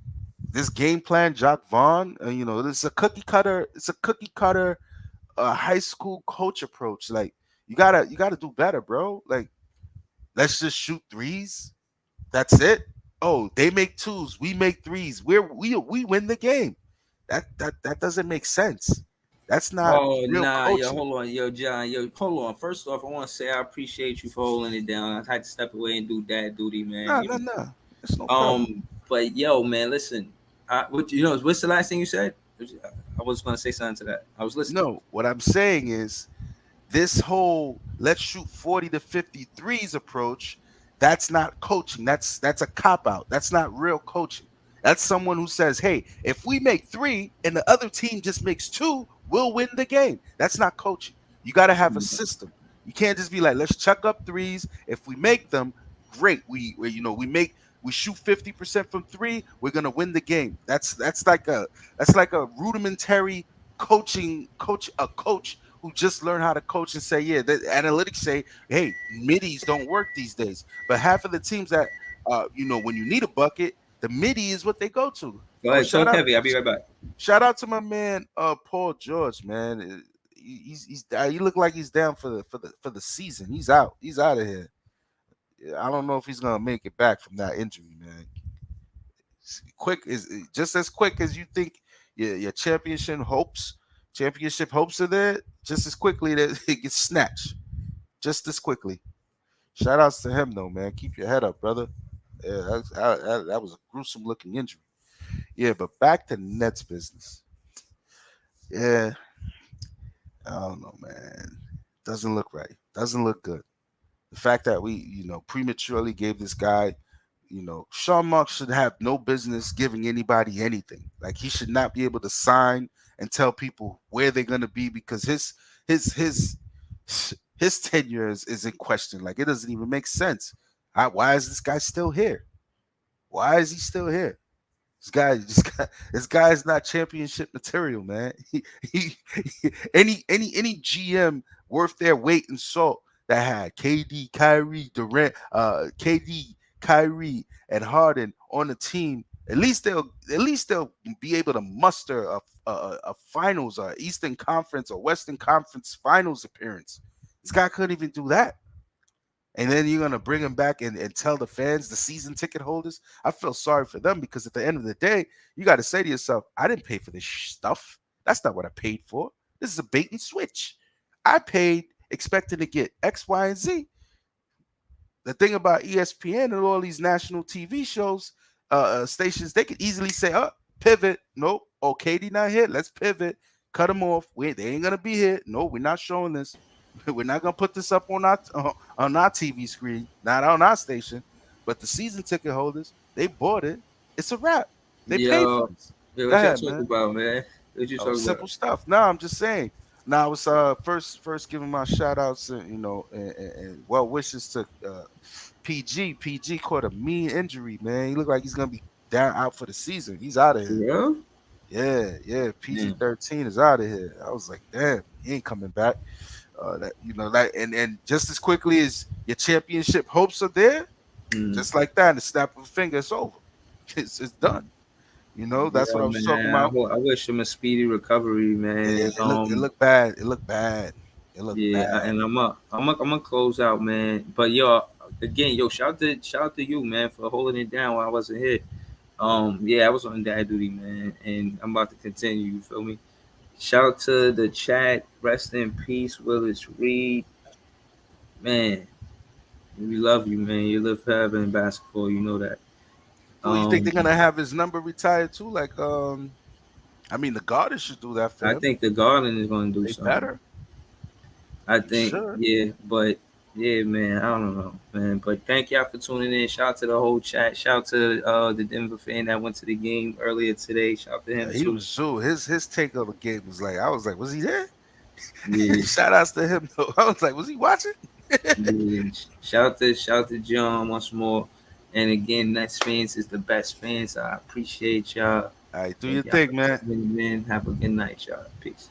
this game plan, Jock Vaughn, this is a cookie cutter. It's a cookie cutter high school coach approach. Like you gotta do better, bro. Like let's just shoot threes. That's it. Oh, they make twos, we make threes. We win the game. That doesn't make sense. That's not Oh real nah, yo, coaching. hold on, yo, John, yo, hold on. First off, I want to say I appreciate you for holding it down. I had to step away and do dad duty, man. Nah, You nah, know. nah. It's no problem. But yo, man, listen. What's the last thing you said? I was gonna say something to that. I was listening. No, what I'm saying is this whole let's shoot 40 to 53s approach, that's not coaching. That's a cop out. That's not real coaching. That's someone who says, hey, if we make three and the other team just makes two, we'll win the game. That's not coaching. You got to have a system. You can't just be like, let's chuck up threes. If we make them, great. We shoot 50% from three, we're gonna win the game. That's like a rudimentary coach who just learned how to coach and say, yeah, the analytics say, hey, middies don't work these days. But half of the teams that, when you need a bucket, the midi is what they go to. Go Oh, ahead, talk heavy. I'll be right back. shout out to my man, Paul George, man. He look like he's down for the season. He's out. He's out of here. I don't know if he's gonna make it back from that injury, man. Quick is just as quick as you think your championship hopes are there, just as quickly that it gets snatched. Just as quickly. Shout outs to him though, man. Keep your head up, brother. Yeah, that was a gruesome looking injury. Yeah, but back to Nets business. Yeah, I don't know, man. Doesn't look right. Doesn't look good. The fact that we, prematurely gave this guy, Sean Marks should have no business giving anybody anything. Like he should not be able to sign and tell people where they're gonna be because his his tenure is in question. Like it doesn't even make sense. Why is this guy still here? Why is he still here? This guy is not championship material, man. Any GM worth their weight in salt that had KD, Kyrie, Durant, KD, Kyrie, and Harden on the team, at least they'll be able to muster a finals, or Eastern Conference or Western Conference finals appearance. This guy couldn't even do that. And then you're gonna bring him back and tell the fans, the season ticket holders. I feel sorry for them because at the end of the day, you got to say to yourself, I didn't pay for this stuff. That's not what I paid for. This is a bait and switch. I paid expecting to get X, Y, and Z. The thing about ESPN and all these national TV shows, stations, they could easily say, "Oh, pivot. Nope. Oh, Katie not here. Let's pivot. Cut them off. They ain't gonna be here. No, we're not showing this. We're not gonna put this up on our TV screen, not on our station. But the season ticket holders, they bought it. It's a wrap. They paid for Yo, this. yo, Go what y'all ahead, talking man. about, man? What you Oh, talking about? simple stuff. No, I'm just saying. Now I was first giving my shout outs and and well wishes to PG. PG caught a mean injury, man. He looked like he's gonna be down out for the season. He's out of For here. real? Yeah, yeah. PG Yeah. 13 is out of here. I was like, damn, he ain't coming back. That and just as quickly as your championship hopes are there, Mm. just like that, the snap of a finger, it's over. It's done. That's what Yeah, I was talking man. about. I wish him a speedy recovery, Yeah, man. it looked bad. It looked bad. It looked Yeah, bad. and I'm gonna close out, man. But yo, again, yo, shout out to you, man, for holding it down while I wasn't here. Yeah, I was on dad duty, man, and I'm about to continue. You feel me? Shout out to the chat. Rest in peace, Willis Reed. Man, we love you, man. You live forever in basketball. You know that. Well, you think Um, they're gonna have his number retired too, like I mean, the Garden should do that for I him. think the Garden is going to do They something. better. I They think, should. yeah, but yeah, man, I don't know, man. But thank y'all for tuning in. Shout out to the whole chat. Shout out to the Denver fan that went to the game earlier today. Shout out to him Yeah, he too. was too. His take on the game was like, I was like, was he there? Yeah, Shout outs to him though. I was like, was he watching? yeah. Shout out to John once more. And again, Nets fans is the best fans. I appreciate y'all. All right, do your Thank y'all thing, for man. tuning in. Have a good night, y'all. Peace.